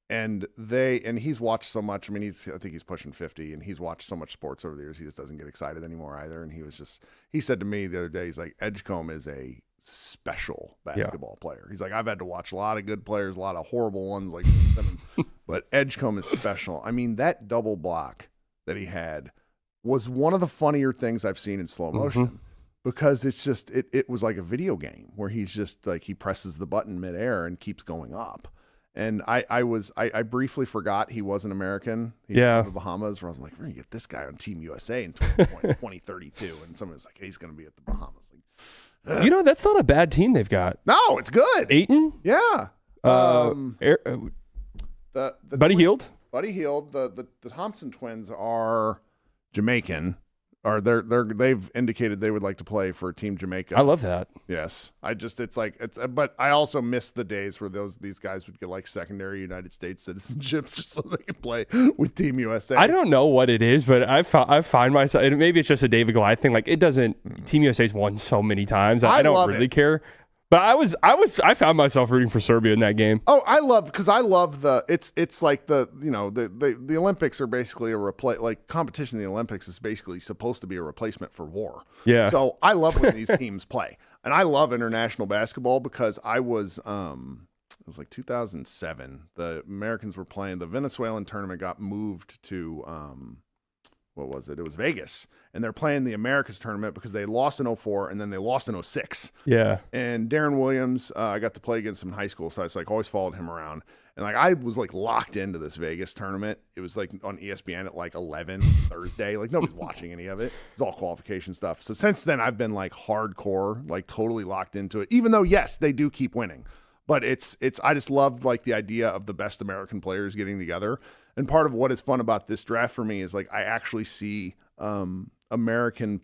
Speaker 3: And he's watched so much. I mean, I think he's pushing 50, and he's watched so much sports over the years. He just doesn't get excited anymore either. And he said to me the other day, he's like, Edgecombe is a special basketball player. He's like, I've had to watch a lot of good players, a lot of horrible ones, like, but Edgecombe is special. I mean, that double block that he had was one of the funnier things I've seen in slow motion because it's just, it was like a video game where he's just like, he presses the button midair and keeps going up. And I briefly forgot he was an American. He's from the Bahamas, where I was like, we're going to get this guy on Team USA in 2032. And someone was like, hey, he's going to be at the Bahamas. Like,
Speaker 2: that's not a bad team they've got.
Speaker 3: No, it's good.
Speaker 2: Ayton?
Speaker 3: Yeah.
Speaker 2: Buddy Hield?
Speaker 3: Buddy Hield. The Thompson twins are Jamaican. They've indicated they would like to play for Team Jamaica.
Speaker 2: I love that.
Speaker 3: Yes. But I also miss the days where these guys would get like secondary United States citizenships just so they could play with Team USA.
Speaker 2: I don't know what it is, but I find myself, and maybe it's just a David Goliath thing. Like it doesn't, Team USA's won so many times. I don't really care. But I found myself rooting for Serbia in that game.
Speaker 3: Oh, I love it's like the Olympics are basically competition in the Olympics is basically supposed to be a replacement for war.
Speaker 2: Yeah.
Speaker 3: So I love when these teams play. And I love international basketball because it was like 2007. The Americans were playing, the Venezuelan tournament got moved to what was it? It was Vegas. And they're playing the Americas tournament because they lost in 04 and then they lost in 06.
Speaker 2: Yeah.
Speaker 3: And Darren Williams, I got to play against him in high school, so I always followed him around. And I was locked into this Vegas tournament. It was on ESPN at 11 Thursday. Nobody's watching any of it. It's all qualification stuff. So since then I've been hardcore, totally locked into it. Even though yes, they do keep winning. But I just love like the idea of the best American players getting together. And part of what is fun about this draft for me is like I actually see American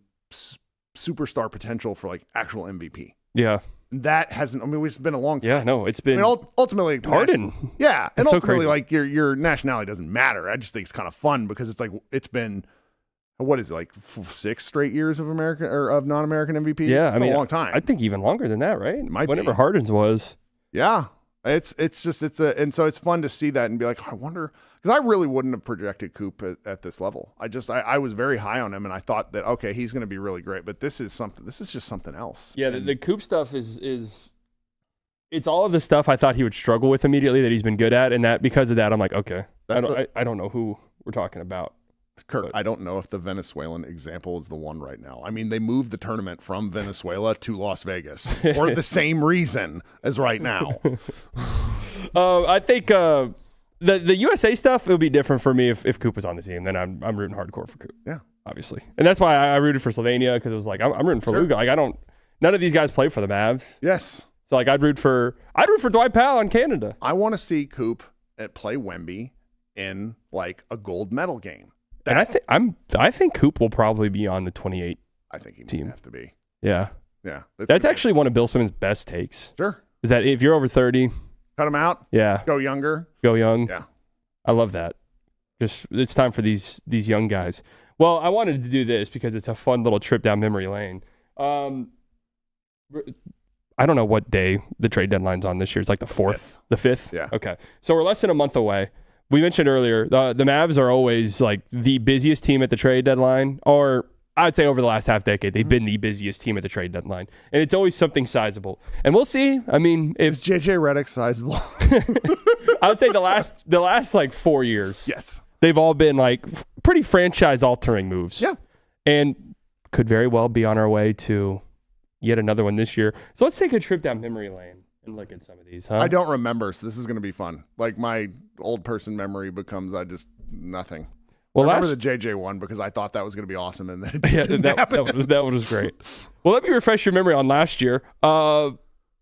Speaker 3: superstar potential for like actual MVP.
Speaker 2: Yeah.
Speaker 3: That hasn't. I mean, it's been a long time.
Speaker 2: Yeah, no, it's been.
Speaker 3: I mean, ultimately,
Speaker 2: Harden.
Speaker 3: Yeah, and
Speaker 2: It's so
Speaker 3: ultimately,
Speaker 2: crazy.
Speaker 3: like your nationality doesn't matter. I just think it's kind of fun because it's like it's been what is it like 6 straight years of American or of non-American MVP?
Speaker 2: Yeah, I mean,
Speaker 3: a long time.
Speaker 2: I think even longer than that, right?
Speaker 3: might
Speaker 2: Whenever
Speaker 3: be.
Speaker 2: Harden's was.
Speaker 3: Yeah, and so it's fun to see that and be like, oh, I wonder, because I really wouldn't have projected Coop at this level. I was very high on him and I thought that okay, he's going to be really great, but this is just something else.
Speaker 2: Yeah, the Coop stuff is it's all of the stuff I thought he would struggle with immediately that he's been good at, and that because of that I'm like, okay, I don't know who we're talking about.
Speaker 3: Kirk, I don't know if the Venezuelan example is the one right now. I mean, they moved the tournament from Venezuela to Las Vegas for the same reason as right now.
Speaker 2: I think the USA stuff, it would be different for me if Coop was on the team. Then I'm rooting hardcore for Coop.
Speaker 3: Yeah,
Speaker 2: obviously, and that's why I rooted for Slovenia because it was like I'm rooting for Luka. Like none of these guys play for the Mavs.
Speaker 3: Yes.
Speaker 2: So like I'd root for Dwight Powell on Canada.
Speaker 3: I want to see Coop play Wemby in like a gold medal game.
Speaker 2: And I think Coop will probably be on the 28
Speaker 3: I think he
Speaker 2: team.
Speaker 3: might have to be.
Speaker 2: Yeah.
Speaker 3: Yeah.
Speaker 2: That's actually one of Bill Simmons' best takes.
Speaker 3: Sure.
Speaker 2: Is that if you're over 30,
Speaker 3: cut him out.
Speaker 2: Yeah.
Speaker 3: Go younger.
Speaker 2: Go young.
Speaker 3: Yeah.
Speaker 2: I love that. Just it's time for these young guys. Well, I wanted to do this because it's a fun little trip down memory lane. I don't know what day the trade deadline's on this year. It's like the 4th, the 5th.
Speaker 3: Yeah.
Speaker 2: Okay. So we're less than a month away. We mentioned earlier, the Mavs are always like the busiest team at the trade deadline, or I'd say over the last half decade, they've been the busiest team at the trade deadline. And it's always something sizable. And we'll see. I mean,
Speaker 3: is JJ Redick sizable?
Speaker 2: I would say the last like 4 years.
Speaker 3: Yes.
Speaker 2: They've all been like pretty franchise altering moves.
Speaker 3: Yeah.
Speaker 2: And could very well be on our way to yet another one this year. So let's take a trip down memory lane and look at some of these, huh?
Speaker 3: I don't remember, so this is going to be fun. Like my old person memory becomes nothing. Well, I remember the JJ one because I thought that was going to be awesome, and then it just didn't happen.
Speaker 2: That was great. Well, let me refresh your memory on last year. Luka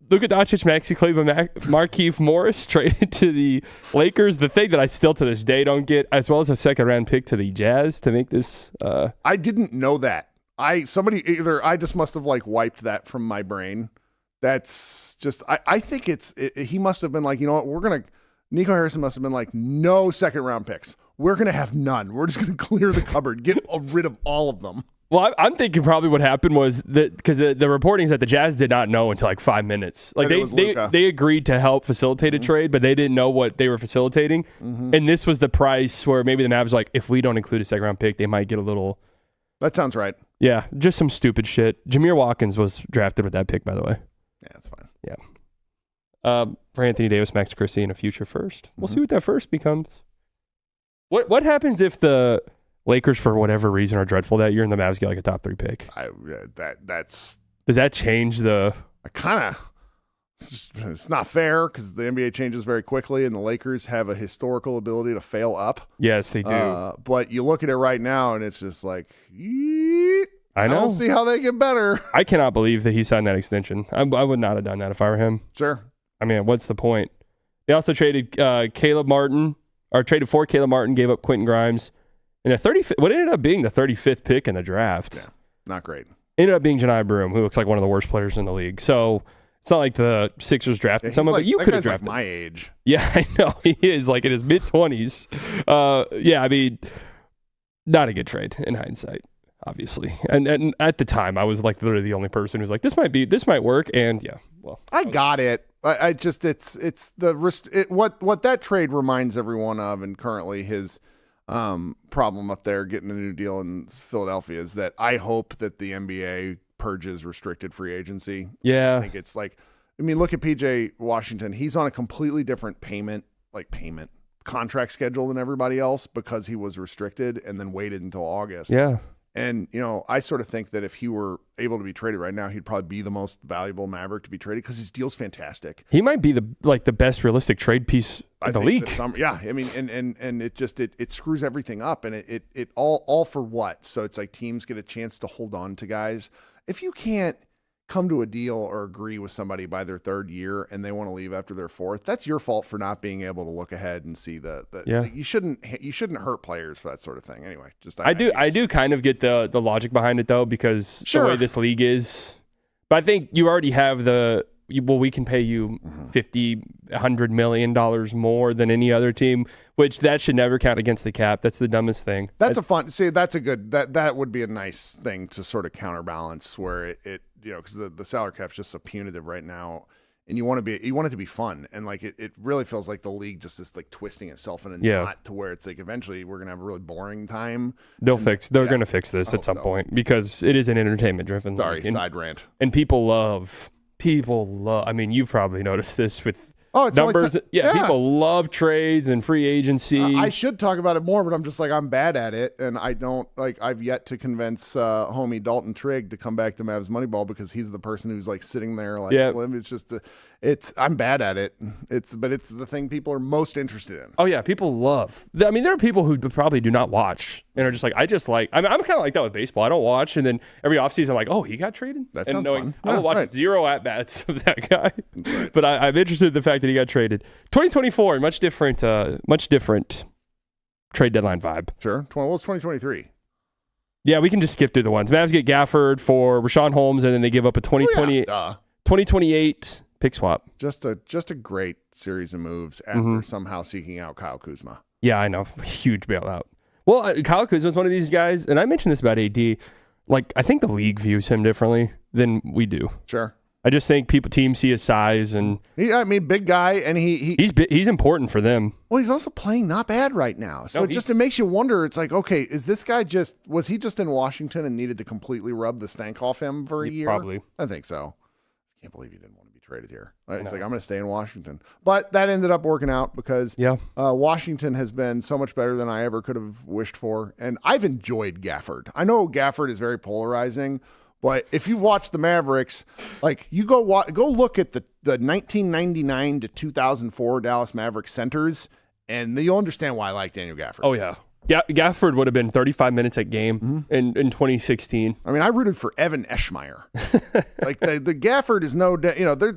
Speaker 2: Doncic, Maxi Kleber, Markieff Morris traded to the Lakers. The thing that I still to this day don't get, as well as a second-round pick to the Jazz to make this.
Speaker 3: I didn't know that. I just must have like wiped that from my brain. That's just I think he must have been like, you know what, Nico Harrison must have been like, no second round picks. We're going to have none. We're just going to clear the cupboard, get rid of all of them.
Speaker 2: Well, I'm thinking probably what happened was that because the reporting is that the Jazz did not know until like 5 minutes. Like they agreed to help facilitate a trade, but they didn't know what they were facilitating. And this was the price where maybe the Mavs were like, if we don't include a second round pick, they might get a little.
Speaker 3: That sounds right.
Speaker 2: Yeah, just some stupid shit. Jameer Watkins was drafted with that pick, by the way.
Speaker 3: Yeah, that's fine.
Speaker 2: Yeah. For Anthony Davis, Max Christie, and a future first. We'll see what that first becomes. What happens if the Lakers, for whatever reason, are dreadful that year and the Mavs get like a top 3 pick?
Speaker 3: Does
Speaker 2: that change the?
Speaker 3: It's not fair because the NBA changes very quickly, and the Lakers have a historical ability to fail up.
Speaker 2: Yes, they do.
Speaker 3: But you look at it right now, and it's just like,
Speaker 2: I know.
Speaker 3: I don't see how they get better.
Speaker 2: I cannot believe that he signed that extension. I would not have done that if I were him.
Speaker 3: Sure.
Speaker 2: I mean, what's the point? They also traded Caleb Martin, or traded for Caleb Martin, gave up Quentin Grimes, and what ended up being the 35th pick in the draft.
Speaker 3: Yeah, not great.
Speaker 2: Ended up being Janai Broom, who looks like one of the worst players in the league. So it's not like the Sixers drafted someone, but you could have drafted.
Speaker 3: Like my age.
Speaker 2: Yeah, I know. He is like in his mid-20s. Yeah, I mean, not a good trade in hindsight, obviously. And at the time, I was like literally the only person who's like, this might work. And yeah, well,
Speaker 3: I got it. I just it's what that trade reminds everyone of, and currently his problem up there getting a new deal in Philadelphia is that I hope that the NBA purges restricted free agency.
Speaker 2: Yeah.
Speaker 3: I think it's like, I mean, look at PJ Washington. He's on a completely different payment contract schedule than everybody else because he was restricted and then waited until August.
Speaker 2: Yeah.
Speaker 3: And, I sort of think that if he were able to be traded right now, he'd probably be the most valuable Maverick to be traded because his deal's fantastic.
Speaker 2: He might be the best realistic trade piece in the league.
Speaker 3: Yeah. I mean, and it screws everything up, and it all for what? So it's like teams get a chance to hold on to guys. If you can't come to a deal or agree with somebody by their third year and they want to leave after their fourth, that's your fault for not being able to look ahead and see like, you shouldn't hurt players for that sort of thing. Anyway, I do kind of get the logic behind it though, because the way this league is,
Speaker 2: but I think you already have we can pay you $50-100 million more than any other team, which that should never count against the cap. That's the dumbest thing.
Speaker 3: That would be a nice thing to sort of counterbalance where it because the salary cap's just so punitive right now, and you want it to be fun, and like it really feels like the league just is like twisting itself in a knot to where it's like eventually we're gonna have a really boring time.
Speaker 2: They're gonna fix this at some point because it is an entertainment driven league.
Speaker 3: Side rant.
Speaker 2: And people love. I mean, you've probably noticed this with numbers. People love trades and free agency.
Speaker 3: I should talk about it more, but I'm just like, I'm bad at it. And I don't like, I've yet to convince homie Dalton Trigg to come back to Mavs Moneyball because he's the person who's like sitting there like, well, it's just, I'm bad at it. But it's the thing people are most interested in.
Speaker 2: Oh yeah. People love, I mean, there are people who probably do not watch and are just like, I'm kind of like that with baseball. I don't watch. And then every offseason I'm like, oh, he got traded.
Speaker 3: That sounds fun.
Speaker 2: I will watch 0 at-bats of that guy. Right. But I'm interested in the fact that he got traded. 2024, much different trade deadline vibe.
Speaker 3: Sure. What's 2023?
Speaker 2: Yeah, we can just skip through the ones. Mavs get Gafford for Rashawn Holmes, and then they give up a 2028 pick swap.
Speaker 3: Just a great series of moves after somehow seeking out Kyle Kuzma.
Speaker 2: Yeah, I know. Huge bailout. Well, Kyle Kuzma is one of these guys, and I mentioned this about AD. Like, I think the league views him differently than we do.
Speaker 3: Sure.
Speaker 2: I just think teams see his size, and
Speaker 3: big guy, and
Speaker 2: he's important for them.
Speaker 3: Well, he's also playing not bad right now. So it makes you wonder. It's like, okay, is this guy was he just in Washington and needed to completely rub the stank off him for a year?
Speaker 2: Probably.
Speaker 3: I think so. I can't believe he didn't want to be traded here. It's like, I'm going to stay in Washington. But that ended up working out because Washington has been so much better than I ever could have wished for. And I've enjoyed Gafford. I know Gafford is very polarizing, but if you watch the Mavericks, like you go look at the 1999 to 2004 Dallas Mavericks centers, and you'll understand why I like Daniel Gafford.
Speaker 2: Oh, yeah. Gafford would have been 35 minutes a game in 2016.
Speaker 3: I mean, I rooted for Evan Eschmeyer. Like the Gafford is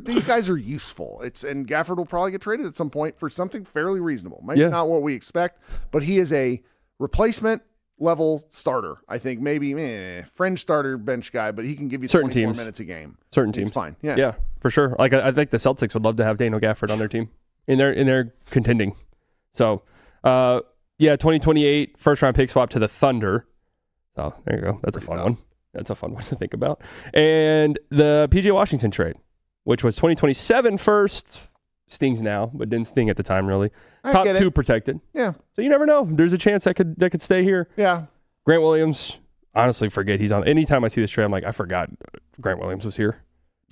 Speaker 3: these guys are useful. And Gafford will probably get traded at some point for something fairly reasonable. Maybe not what we expect, but he is a replacement level starter. I think maybe fringe starter bench guy, but he can give you 24 minutes a game.
Speaker 2: Certain teams.
Speaker 3: It's fine.
Speaker 2: Yeah, for sure. Like I think the Celtics would love to have Daniel Gafford on their team in their contending. So, 2028 first round pick swap to the Thunder. So there you go. That's a fun one. That's a fun one to think about. And the PJ Washington trade, which was 2027 first. Stings now, but didn't sting at the time really. Top 2 protected.
Speaker 3: Yeah.
Speaker 2: So you never know. There's a chance that could stay here.
Speaker 3: Yeah.
Speaker 2: Grant Williams, honestly forget he's on. Anytime I see this trade, I'm like, I forgot Grant Williams was here.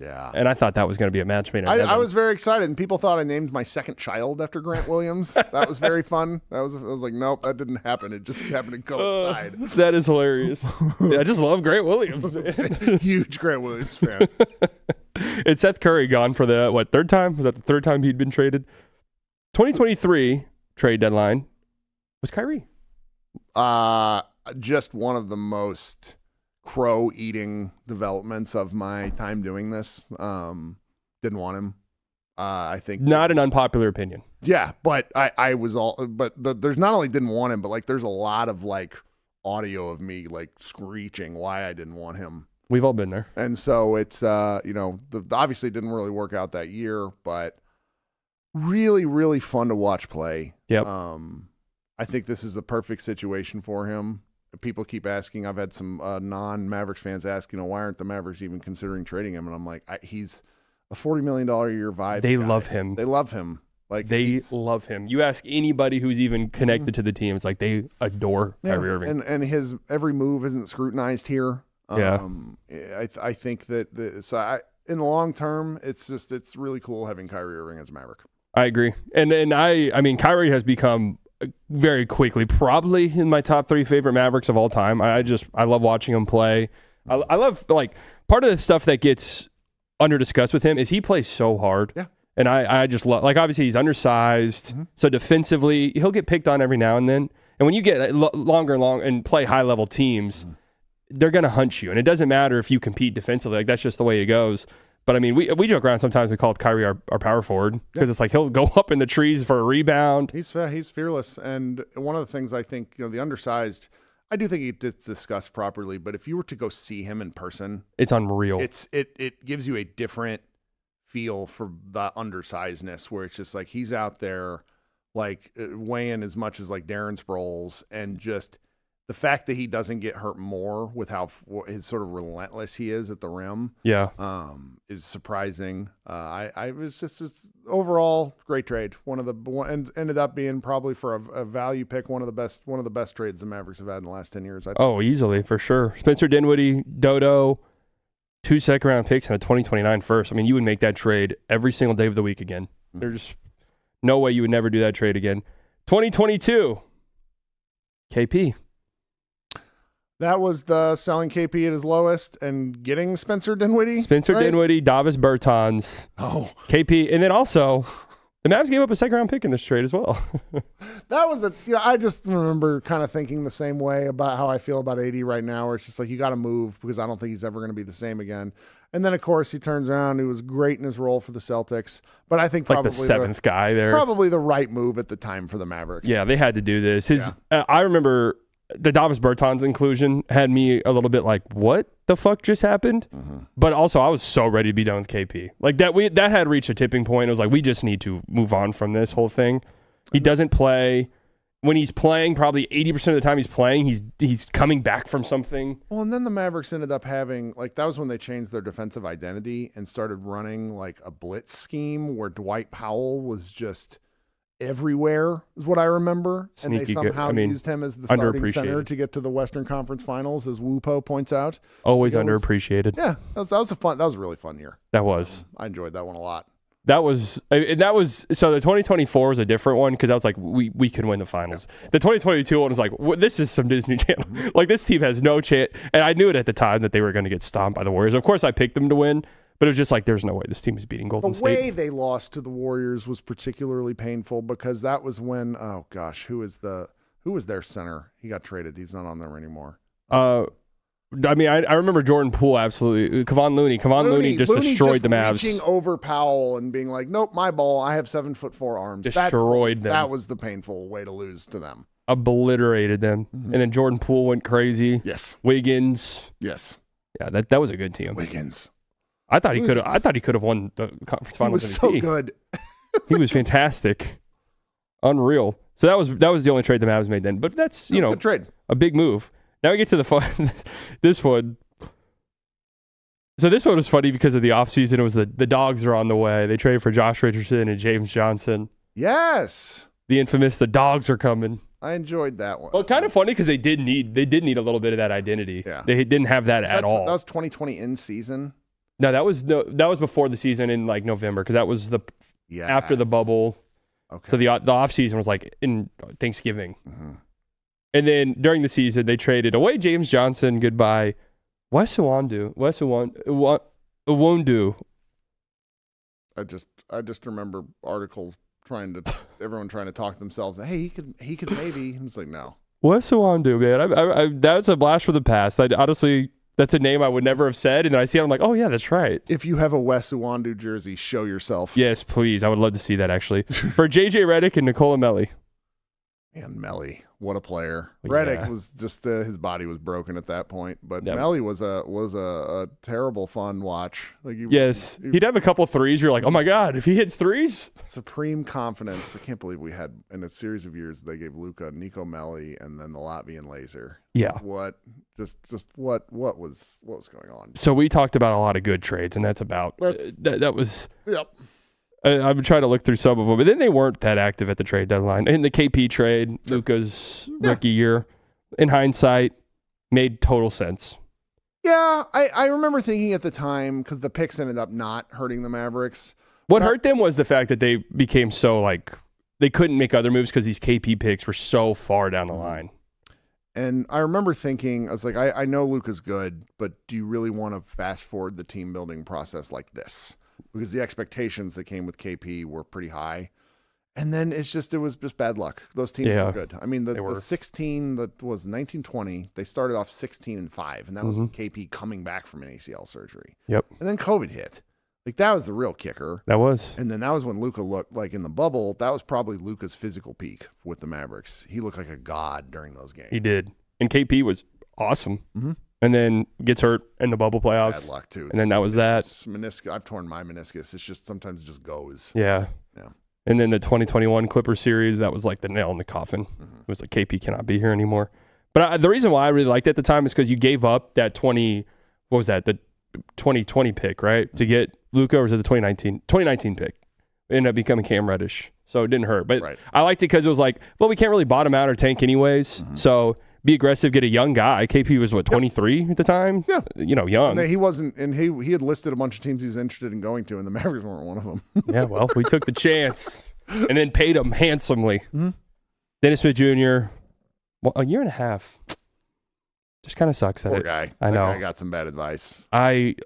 Speaker 3: Yeah.
Speaker 2: And I thought that was going to be a match made in
Speaker 3: heaven. I was very excited, and people thought I named my second child after Grant Williams. That was very fun. I was like, nope, that didn't happen. It just happened to coincide.
Speaker 2: That is hilarious. I just love Grant Williams, man.
Speaker 3: Huge Grant Williams fan.
Speaker 2: It's Seth Curry gone for the third time? Was that the third time he'd been traded? 2023 trade deadline was Kyrie.
Speaker 3: Just one of the most crow-eating developments of my time doing this. Didn't want him. I think
Speaker 2: not an unpopular opinion.
Speaker 3: Yeah, but there's not only didn't want him, but like there's a lot of like audio of me like screeching why I didn't want him.
Speaker 2: We've all been there.
Speaker 3: And so it's, obviously didn't really work out that year, but really, really fun to watch play.
Speaker 2: Yep.
Speaker 3: I think this is a perfect situation for him. People keep asking, I've had some non-Mavericks fans ask, why aren't the Mavericks even considering trading him? And I'm like, he's a $40 million a year vibe.
Speaker 2: They love him.
Speaker 3: They love him. Like
Speaker 2: they love him. You ask anybody who's even connected to the team, it's like they adore Kyrie Irving.
Speaker 3: And his every move isn't scrutinized here. I think that in the long term, it's really cool having Kyrie Irving as a Maverick.
Speaker 2: I agree, and I mean Kyrie has become very quickly probably in my top 3 favorite Mavericks of all time. I love watching him play. I love like part of the stuff that gets under discussed with him is he plays so hard.
Speaker 3: Yeah.
Speaker 2: And I just love, like, obviously he's undersized, so defensively he'll get picked on every now and then. And when you get longer and play high level teams. they're going to hunt you. And it doesn't matter if you compete defensively. Like, that's just the way it goes. But, I mean, we joke around sometimes. We call Kyrie our power forward because it's like he'll go up in the trees for a rebound.
Speaker 3: He's fearless. And one of the things I think, the undersized, I do think it's discussed properly. But if you were to go see him in person,
Speaker 2: it's unreal.
Speaker 3: It gives you a different feel for the undersizedness where it's just like he's out there like weighing as much as like Darren Sproles, and just the fact that he doesn't get hurt more with how his sort of relentless he is at the rim, is surprising. I was just overall great trade. And ended up being probably for a value pick one of the best trades the Mavericks have had in the last 10 years.
Speaker 2: Easily, for sure. Spencer Dinwiddie, Dodo, 2 second-round picks and a 2029 first. I mean, you would make that trade every single day of the week again. There's no way you would never do that trade again. 2022, KP.
Speaker 3: That was the selling KP at his lowest and getting Spencer Dinwiddie.
Speaker 2: Dinwiddie, Davis Bertans, KP, and then also the Mavs gave up a second-round pick in this trade as well.
Speaker 3: That was I just remember kind of thinking the same way about how I feel about AD right now, where it's just like, you got to move because I don't think he's ever going to be the same again. And then, of course, he turns around. He was great in his role for the Celtics. But I think probably
Speaker 2: the seventh guy there.
Speaker 3: Probably the right move at the time for the Mavericks.
Speaker 2: Yeah, they had to do this. I remember the Davis Bertans inclusion had me a little bit like, what the fuck just happened? Mm-hmm. But also, I was so ready to be done with KP. Like, that had reached a tipping point. It was like, we just need to move on from this whole thing. He doesn't play. When he's playing, probably 80% of the time he's playing, he's coming back from something.
Speaker 3: Well, and then the Mavericks ended up having, like, that was when they changed their defensive identity and started running, like, a blitz scheme where Dwight Powell was just everywhere, is what I remember.
Speaker 2: Sneaky,
Speaker 3: and they somehow used him as the starting center to get to the Western Conference Finals, as Wupo points out.
Speaker 2: Always underappreciated.
Speaker 3: Yeah, that was a really fun year.
Speaker 2: That was.
Speaker 3: I enjoyed that one a lot.
Speaker 2: So the 2024 was a different one because I was like, we could win the finals. Yeah. The 2022 one was like, this is some Disney Channel. Mm-hmm. Like, this team has no chance. And I knew it at the time that they were going to get stomped by the Warriors. Of course, I picked them to win, but it was just like, there's no way this team is beating Golden State.
Speaker 3: The way they lost to the Warriors was particularly painful because that was when, who was their center? He got traded. He's not on there anymore.
Speaker 2: I mean, I remember Jordan Poole absolutely. Kevon Looney just destroyed the Mavs.
Speaker 3: Reaching over Powell and being like, nope, my ball. I have 7'4" arms.
Speaker 2: Destroyed them.
Speaker 3: That was the painful way to lose to them.
Speaker 2: Obliterated them. Mm-hmm. And then Jordan Poole went crazy.
Speaker 3: Yes.
Speaker 2: Wiggins.
Speaker 3: Yes.
Speaker 2: Yeah, that was a good team.
Speaker 3: Wiggins.
Speaker 2: I thought he could have won the conference finals.
Speaker 3: He was so good.
Speaker 2: He was fantastic. Unreal. So that was the only trade the Mavs made then. But that's,
Speaker 3: good trade.
Speaker 2: A big move. Now we get to the fun. This one. So this one was funny because of the offseason. It was the dogs are on the way. They traded for Josh Richardson and James Johnson.
Speaker 3: Yes.
Speaker 2: The infamous the dogs are coming.
Speaker 3: I enjoyed that one.
Speaker 2: Well, kind of funny because they did need a little bit of that identity.
Speaker 3: Yeah.
Speaker 2: They didn't have that at all.
Speaker 3: That was 2020 in season.
Speaker 2: No, that was before the season in like November because that was after the bubble.
Speaker 3: Okay.
Speaker 2: So the offseason was like in Thanksgiving. Mm-hmm. And then during the season, they traded away James Johnson. Goodbye, Wes Iwundu.
Speaker 3: I just remember articles everyone trying to talk themselves. Hey, he could maybe. And it's like, no.
Speaker 2: Wes Iwundu, man. That's a blast from the past. Honestly, that's a name I would never have said. And then I see it, I'm like, oh yeah, that's right.
Speaker 3: If you have a Wes Iwundu jersey, show yourself.
Speaker 2: Yes, please. I would love to see that actually. For JJ Redick and Nikola Melli.
Speaker 3: And Melli, what a player!
Speaker 2: Yeah.
Speaker 3: Redick was just his body was broken at that point, but Melli was a terrible fun watch. Like
Speaker 2: he'd have a couple threes. You're like, oh my god, if he hits threes,
Speaker 3: supreme confidence. I can't believe we had in a series of years they gave Luka, Nico Melli, and then the Latvian Laser.
Speaker 2: Yeah,
Speaker 3: what was going on?
Speaker 2: So we talked about a lot of good trades, and that was.
Speaker 3: Yep.
Speaker 2: I've been trying to look through some of them, but then they weren't that active at the trade deadline. In the KP trade, Luka's rookie year, in hindsight, made total sense.
Speaker 3: Yeah, I remember thinking at the time, because the picks ended up not hurting the Mavericks.
Speaker 2: What hurt them was the fact that they became so, they couldn't make other moves because these KP picks were so far down the line.
Speaker 3: And I remember thinking, I was like, I know Luka's good, but do you really want to fast forward the team building process like this? Because the expectations that came with KP were pretty high. And then it was just bad luck. Those teams were good. I mean, the 16 that was 1920, they started off 16-5, and that was KP coming back from an ACL surgery.
Speaker 2: Yep.
Speaker 3: And then COVID hit. Like, that was the real kicker.
Speaker 2: That was.
Speaker 3: And then that was when Luka looked like in the bubble. That was probably Luka's physical peak with the Mavericks. He looked like a god during those games.
Speaker 2: He did. And KP was awesome. Mm-hmm. And then gets hurt in the bubble playoffs.
Speaker 3: Bad luck, too.
Speaker 2: And then that was
Speaker 3: meniscus. I've torn my meniscus. It's just sometimes it just goes.
Speaker 2: Yeah.
Speaker 3: Yeah.
Speaker 2: And then the 2021 Clippers series, that was like the nail in the coffin. Mm-hmm. It was like KP cannot be here anymore. But the reason why I really liked it at the time is because you gave up that the 2020 pick, right? To get Luka, or was it the 2019 pick? It ended up becoming Cam Reddish. So it didn't hurt. But I liked it because it was like, well, we can't really bottom out or tank anyways. Mm-hmm. So be aggressive, get a young guy. KP was 23 at the time? Yeah. Young.
Speaker 3: And he wasn't, and he had listed a bunch of teams he's interested in going to, and the Mavericks weren't one of them.
Speaker 2: Yeah, well, we took the chance and then paid him handsomely. Mm-hmm. Dennis Smith Jr., a year and a half. Just kind of sucks at
Speaker 3: Poor
Speaker 2: it.
Speaker 3: Guy.
Speaker 2: I know.
Speaker 3: I got some bad advice.
Speaker 2: I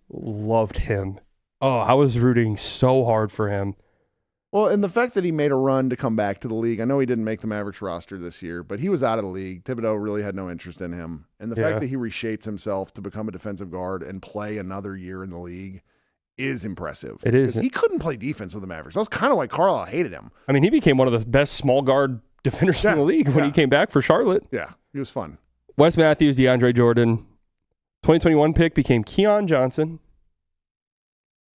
Speaker 2: loved him. Oh, I was rooting so hard for him.
Speaker 3: Well, and the fact that he made a run to come back to the league, I know he didn't make the Mavericks roster this year, but he was out of the league. Thibodeau really had no interest in him. And the fact that he reshaped himself to become a defensive guard and play another year in the league is impressive.
Speaker 2: It is.
Speaker 3: He couldn't play defense with the Mavericks. That's kind of why Carlisle hated him.
Speaker 2: I mean, he became one of the best small guard defenders in the league when he came back for Charlotte.
Speaker 3: Yeah, he was fun.
Speaker 2: Wes Matthews, DeAndre Jordan. 2021 pick became Keon Johnson.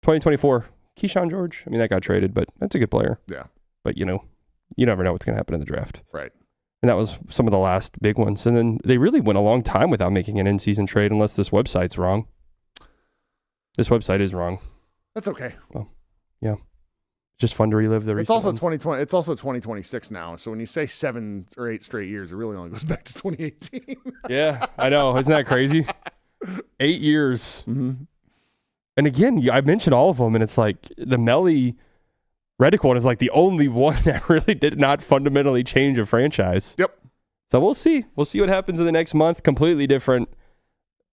Speaker 2: 2024, Keyshawn George. I mean, that got traded, but that's a good player.
Speaker 3: Yeah.
Speaker 2: But, you never know what's going to happen in the draft.
Speaker 3: Right.
Speaker 2: And that was some of the last big ones. And then they really went a long time without making an in-season trade unless this website's wrong. This website is wrong.
Speaker 3: That's okay.
Speaker 2: Well, yeah. Just fun to relive the recent
Speaker 3: It's also
Speaker 2: ones.
Speaker 3: 2020. It's also 2026 now. So when you say 7 or 8 straight years, it really only goes back to 2018.
Speaker 2: Yeah, I know. Isn't that crazy? 8 years.
Speaker 3: Mm-hmm.
Speaker 2: And again, I mentioned all of them, and it's like the Melly Redick one is like the only one that really did not fundamentally change a franchise.
Speaker 3: Yep.
Speaker 2: So we'll see. We'll see what happens in the next month. Completely different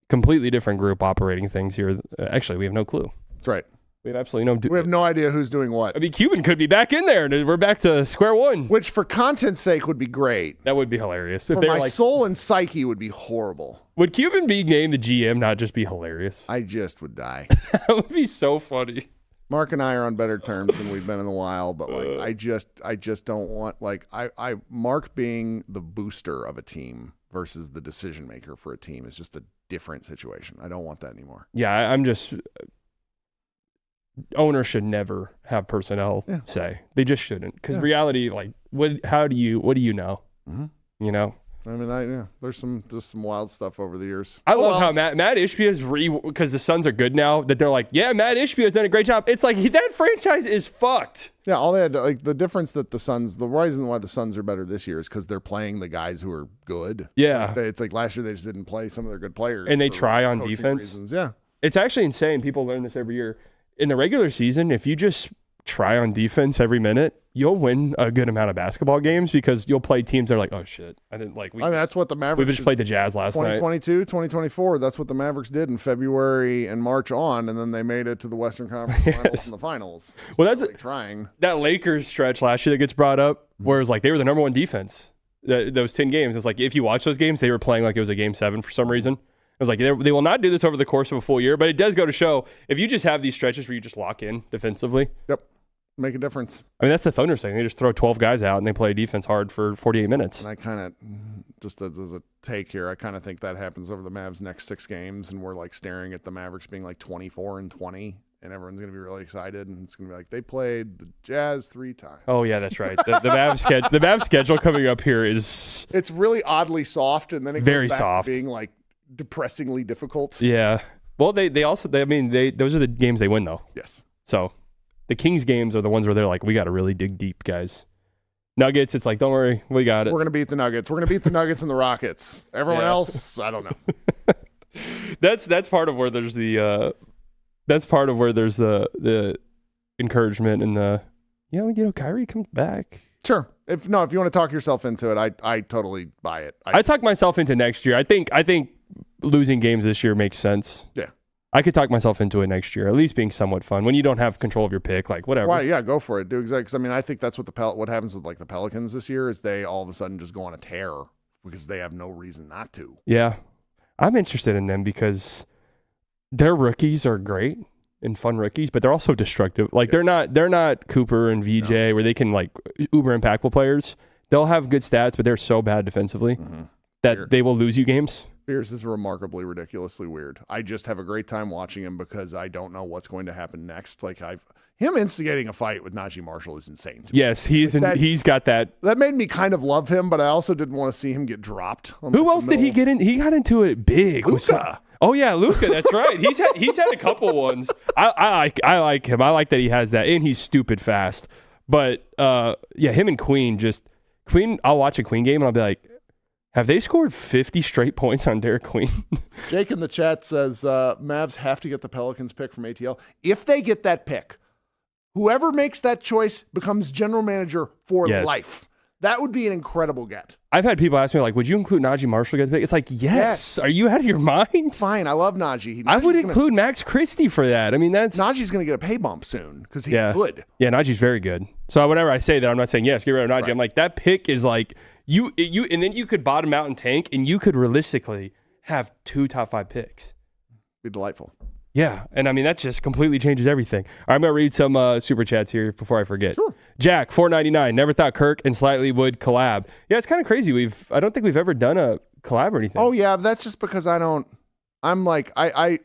Speaker 2: group operating things here. Actually, we have no clue.
Speaker 3: That's right.
Speaker 2: We have absolutely no.
Speaker 3: We have no idea who's doing what.
Speaker 2: I mean, Cuban could be back in there, and we're back to square one.
Speaker 3: Which, for content's sake, would be great.
Speaker 2: That would be hilarious.
Speaker 3: For my soul and psyche, would be horrible.
Speaker 2: Would Cuban be named the GM not just be hilarious?
Speaker 3: I just would die.
Speaker 2: That would be so funny.
Speaker 3: Mark and I are on better terms than we've been in a while, but like I just don't want Mark being the booster of a team versus the decision maker for a team is just a different situation. I don't want that anymore.
Speaker 2: Yeah, I'm just. Owners should never have personnel say. They just shouldn't. Because reality, like, what do you know? Mm-hmm. You know?
Speaker 3: I mean, there's some wild stuff over the years.
Speaker 2: I love how Matt Ishbia's because the Suns are good now, that they're like, yeah, Matt Ishbia's done a great job. It's like, that franchise is fucked.
Speaker 3: Yeah, all they had, like, the difference that the reason why the Suns are better this year is because they're playing the guys who are good.
Speaker 2: Yeah.
Speaker 3: It's like last year they just didn't play some of their good players.
Speaker 2: And they try on defense.
Speaker 3: Reasons. Yeah.
Speaker 2: It's actually insane. People learn this every year. In the regular season, if you just try on defense every minute, you'll win a good amount of basketball games because you'll play teams that are like, oh, shit.
Speaker 3: That's what the Mavericks...
Speaker 2: We just played the Jazz last night.
Speaker 3: 2022, 2024, that's what the Mavericks did in February and March on, and then they made it to the Western Conference Finals and the Finals.
Speaker 2: Well, that's
Speaker 3: really trying.
Speaker 2: That Lakers stretch last year that gets brought up, where it was like they were the number one defense. Those 10 games. It's like if you watch those games, they were playing like it was a game 7 for some reason. It was like they will not do this over the course of a full year, but it does go to show if you just have these stretches where you just lock in defensively.
Speaker 3: Yep. Make a difference.
Speaker 2: I mean, that's the Thunder thing. They just throw 12 guys out and they play defense hard for 48 minutes.
Speaker 3: And I kind of, just as a take here, I kind of think that happens over the Mavs' next 6 games, and we're like staring at the Mavericks being like 24-20, and everyone's going to be really excited, and it's going to be like, they played the Jazz 3 times.
Speaker 2: Oh, yeah, that's right. The Mavs schedule coming up here is...
Speaker 3: It's really oddly soft, and then it
Speaker 2: very
Speaker 3: goes back
Speaker 2: soft.
Speaker 3: To being like depressingly difficult.
Speaker 2: Yeah. Well, those are the games they win, though.
Speaker 3: Yes.
Speaker 2: So the Kings games are the ones where they're like, we got to really dig deep, guys. Nuggets, it's like, don't worry, we got it.
Speaker 3: It. We're going to beat the Nuggets. We're going to beat the Nuggets and the Rockets. Everyone else, I don't know.
Speaker 2: That's part of where there's the encouragement and the Kyrie comes back.
Speaker 3: Sure. If you want to talk yourself into it, I totally buy it.
Speaker 2: I talk myself into next year. I think losing games this year makes sense.
Speaker 3: Yeah.
Speaker 2: I could talk myself into it next year, at least being somewhat fun when you don't have control of your pick, like whatever.
Speaker 3: Right, yeah, go for it. Do exactly. 'Cause I mean, I think that's what what happens with like the Pelicans this year is they all of a sudden just go on a tear because they have no reason not to.
Speaker 2: Yeah. I'm interested in them because their rookies are great and fun rookies, but they're also destructive. Like they're not Cooper and VJ where they can like uber impactful players. They'll have good stats, but they're so bad defensively that they will lose you games.
Speaker 3: Pierce is remarkably ridiculously weird. I just have a great time watching him because I don't know what's going to happen next. Like him instigating a fight with Najee Marshall is insane to me.
Speaker 2: Yes, he's got that.
Speaker 3: That made me kind of love him, but I also didn't want to see him get dropped.
Speaker 2: Who else did he get in? He got into it big.
Speaker 3: Luka.
Speaker 2: Oh yeah, Luka. That's right. He's had a couple ones. I like him. I like that he has that, and he's stupid fast. But him and Queen. I'll watch a Queen game and I'll be like, have they scored 50 straight points on Derek Queen?
Speaker 3: Jake in the chat says Mavs have to get the Pelicans pick from ATL. If they get that pick, whoever makes that choice becomes general manager for life. That would be an incredible get.
Speaker 2: I've had people ask me, like, would you include Najee Marshall to get the pick? It's like, yes. Are you out of your mind?
Speaker 3: Fine. I love Najee.
Speaker 2: I would include Max Christie for that. I mean,
Speaker 3: Najee's going to get a pay bump soon because he's good.
Speaker 2: Yeah, Najee's very good. So whenever I say that, I'm not saying, yes, get rid of Najee. Right. I'm like, that pick is like, you, and then you could bottom out and tank, and you could realistically have 2 top 5 picks.
Speaker 3: Be delightful.
Speaker 2: Yeah, and I mean, that just completely changes everything. All right, I'm going to read some super chats here before I forget.
Speaker 3: Sure.
Speaker 2: Jack, $4.99, never thought Kirk and Slightly would collab. Yeah, it's kind of crazy. I don't think we've ever done a collab or anything.
Speaker 3: Oh, yeah, that's just because I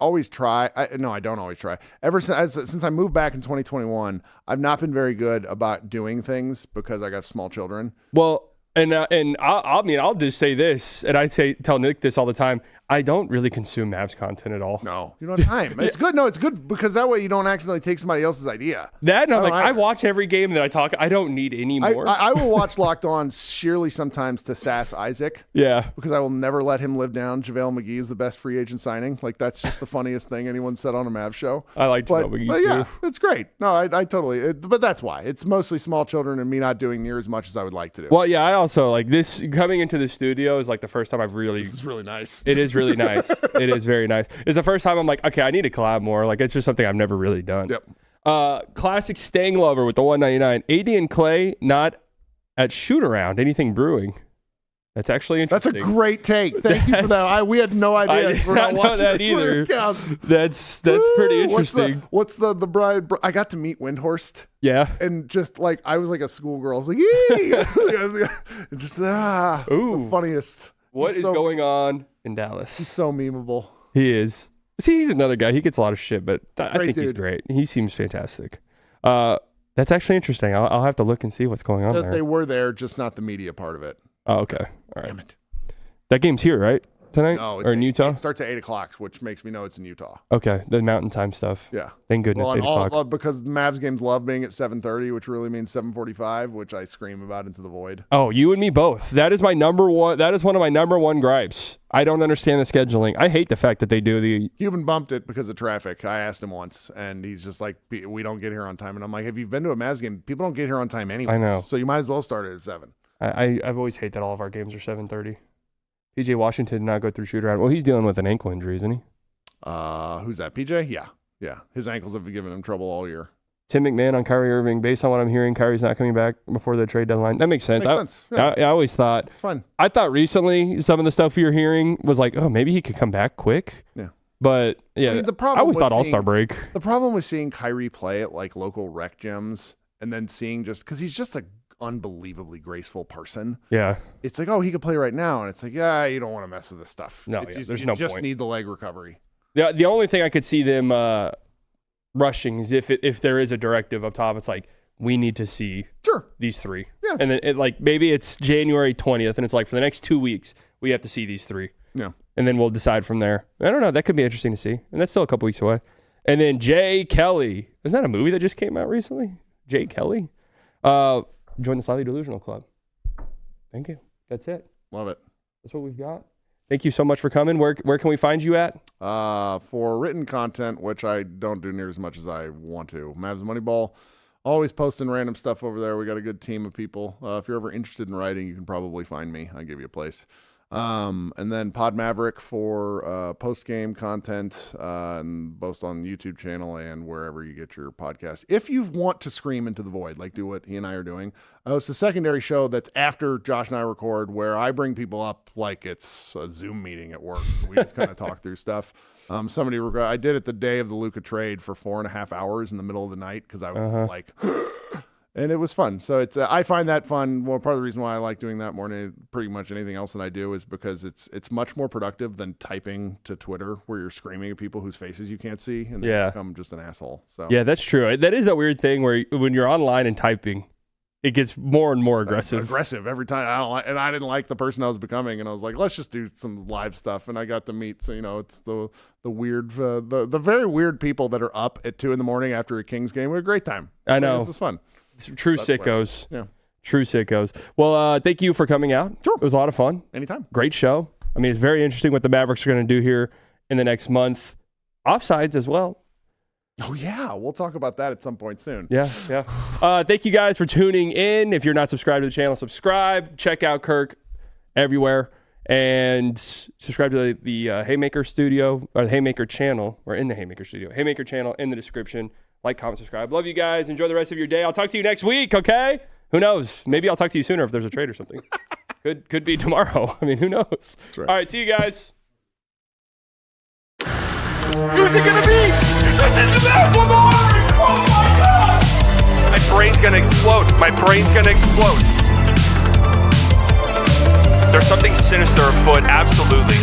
Speaker 3: always try. I don't always try. Since I moved back in 2021, I've not been very good about doing things because I got small children.
Speaker 2: Well, and I'll just say this, and tell Nick this all the time. I don't really consume Mavs content at all.
Speaker 3: No, you don't have time. It's good. No, it's good because that way you don't accidentally take somebody else's idea.
Speaker 2: I watch every game that I talk. I don't need any more.
Speaker 3: I will watch Locked On sheerly sometimes to sass Isaac.
Speaker 2: Yeah.
Speaker 3: Because I will never let him live down. JaVale McGee is the best free agent signing. Like, that's just the funniest thing anyone said on a Mavs show.
Speaker 2: I like JaVale McGee,
Speaker 3: but yeah,
Speaker 2: too.
Speaker 3: it's great. No, I totally. But that's why. It's mostly small children and me not doing near as much as I would like to do.
Speaker 2: Well, yeah, I also like this. Coming into the studio is like the first time I've really.
Speaker 3: This is really nice.
Speaker 2: It is really nice. It is very nice. It's the first time I'm like, okay, I need to collab more. Like, it's just something I've never really done.
Speaker 3: Yep.
Speaker 2: Classic Stang Lover with the $1.99. AD and Clay not at shoot around. Anything brewing? That's actually interesting.
Speaker 3: That's a great take. Thank you for that. We had no idea.
Speaker 2: I did not know that either. That's pretty interesting.
Speaker 3: What's the bride? I got to meet Windhorst.
Speaker 2: Yeah.
Speaker 3: And just like I was like a schoolgirl. I was like, yay! Just
Speaker 2: Ooh.
Speaker 3: It's the funniest.
Speaker 2: What is going on in Dallas?
Speaker 3: He's so memeable.
Speaker 2: He is. See, he's another guy. He gets a lot of shit, but I think he's
Speaker 3: dude.
Speaker 2: great. He seems fantastic. That's actually interesting. I'll have to look and see what's going on there.
Speaker 3: They were there, just not the media part of it.
Speaker 2: Oh, okay. All right.
Speaker 3: Damn it.
Speaker 2: That game's here, right? Tonight?
Speaker 3: No,
Speaker 2: or in Utah?
Speaker 3: It starts at 8 o'clock, which makes me know it's in Utah.
Speaker 2: Okay. The mountain time stuff.
Speaker 3: Yeah.
Speaker 2: Thank goodness. 8 o'clock.
Speaker 3: Because the Mavs games love being at 7:30, which really means 7:45, which I scream about into the void.
Speaker 2: Oh, you and me both. That is my number one. That is one of my number one gripes. I don't understand the scheduling. I hate the fact that they do the.
Speaker 3: Cuban bumped it because of traffic. I asked him once, and he's just like, "We don't get here on time." And I'm like, "Have you been to a Mavs game? People don't get here on time anyway.
Speaker 2: I know.
Speaker 3: So you might as well start it at 7."
Speaker 2: I've always hated that all of our games are 7:30. PJ Washington did not go through shoot around. Well, he's dealing with an ankle injury, isn't he?
Speaker 3: Who's that? PJ? Yeah. His ankles have been giving him trouble all year.
Speaker 2: Tim McMahon on Kyrie Irving. Based on what I'm hearing, Kyrie's not coming back before the trade deadline. That makes sense.
Speaker 3: Yeah.
Speaker 2: I always thought.
Speaker 3: It's fine.
Speaker 2: I thought recently some of the stuff we were hearing was like, oh, maybe he could come back quick.
Speaker 3: Yeah.
Speaker 2: But yeah,
Speaker 3: I mean,
Speaker 2: I always thought All-Star break.
Speaker 3: The problem with seeing Kyrie play at like local rec gyms and then seeing because he's just a unbelievably graceful person.
Speaker 2: Yeah.
Speaker 3: It's like, oh, he could play right now. And it's like, yeah, you don't want to mess with this stuff.
Speaker 2: No, there's no point.
Speaker 3: You just need the leg recovery.
Speaker 2: The only thing I could see them rushing is if there is a directive up top, it's like, we need to see these 3.
Speaker 3: Yeah.
Speaker 2: And then maybe it's January 20th and it's like for the next 2 weeks, we have to see these 3.
Speaker 3: Yeah.
Speaker 2: And then we'll decide from there. I don't know. That could be interesting to see. And that's still a couple weeks away. And then Jay Kelly. Isn't that a movie that just came out recently? Jay Kelly. Join the Slightly Delusional Club. Thank you. That's it.
Speaker 3: Love it.
Speaker 2: That's what we've got. Thank you so much for coming. Where can we find you at?
Speaker 3: For written content, which I don't do near as much as I want to. Mavs Moneyball. Always posting random stuff over there. We got a good team of people. If you're ever interested in writing, you can probably find me. I'll give you a place. And then Pod Maverick for post-game content, and both on the YouTube channel and wherever you get your podcast. If you want to scream into the void, like do what he and I are doing, it's a secondary show that's after Josh and I record, where I bring people up like it's a Zoom meeting at work. We just kind of talk through stuff. I did it the day of the Luka trade for 4.5 hours in the middle of the night because I was like... And it was fun. So I find that fun. Well, part of the reason why I like doing that more than pretty much anything else that I do is because it's much more productive than typing to Twitter where you're screaming at people whose faces you can't see and they become just an asshole. So
Speaker 2: yeah, that's true. That is that weird thing where when you're online and typing, it gets more and more aggressive.
Speaker 3: Aggressive every time. I didn't like the person I was becoming, and I was like, let's just do some live stuff. And I got to meet, it's the weird, the very weird people that are up at 2 a.m. after a Kings game. We had a great time.
Speaker 2: I know.
Speaker 3: This is fun.
Speaker 2: True sickos.
Speaker 3: Yeah.
Speaker 2: True sickos. Well, thank you for coming out.
Speaker 3: Sure.
Speaker 2: It was a lot of fun.
Speaker 3: Anytime.
Speaker 2: Great show. I mean, it's very interesting what the Mavericks are going to do here in the next month. Offsides as well.
Speaker 3: Oh, yeah. We'll talk about that at some point soon.
Speaker 2: Yeah. Thank you guys for tuning in. If you're not subscribed to the channel, subscribe. Check out Kirk everywhere. And subscribe to the Haymaker studio, or the Haymaker channel. We're in the Haymaker studio. Haymaker channel in the description. Like, comment, subscribe. Love you guys. Enjoy the rest of your day. I'll talk to you next week, okay? Who knows? Maybe I'll talk to you sooner if there's a trade or something. Could be tomorrow. I mean, who knows?
Speaker 3: That's right.
Speaker 2: All right, see you guys.
Speaker 1: Who's it gonna be? This is the Mavericks! Oh my God! My brain's gonna explode. There's something sinister afoot, absolutely.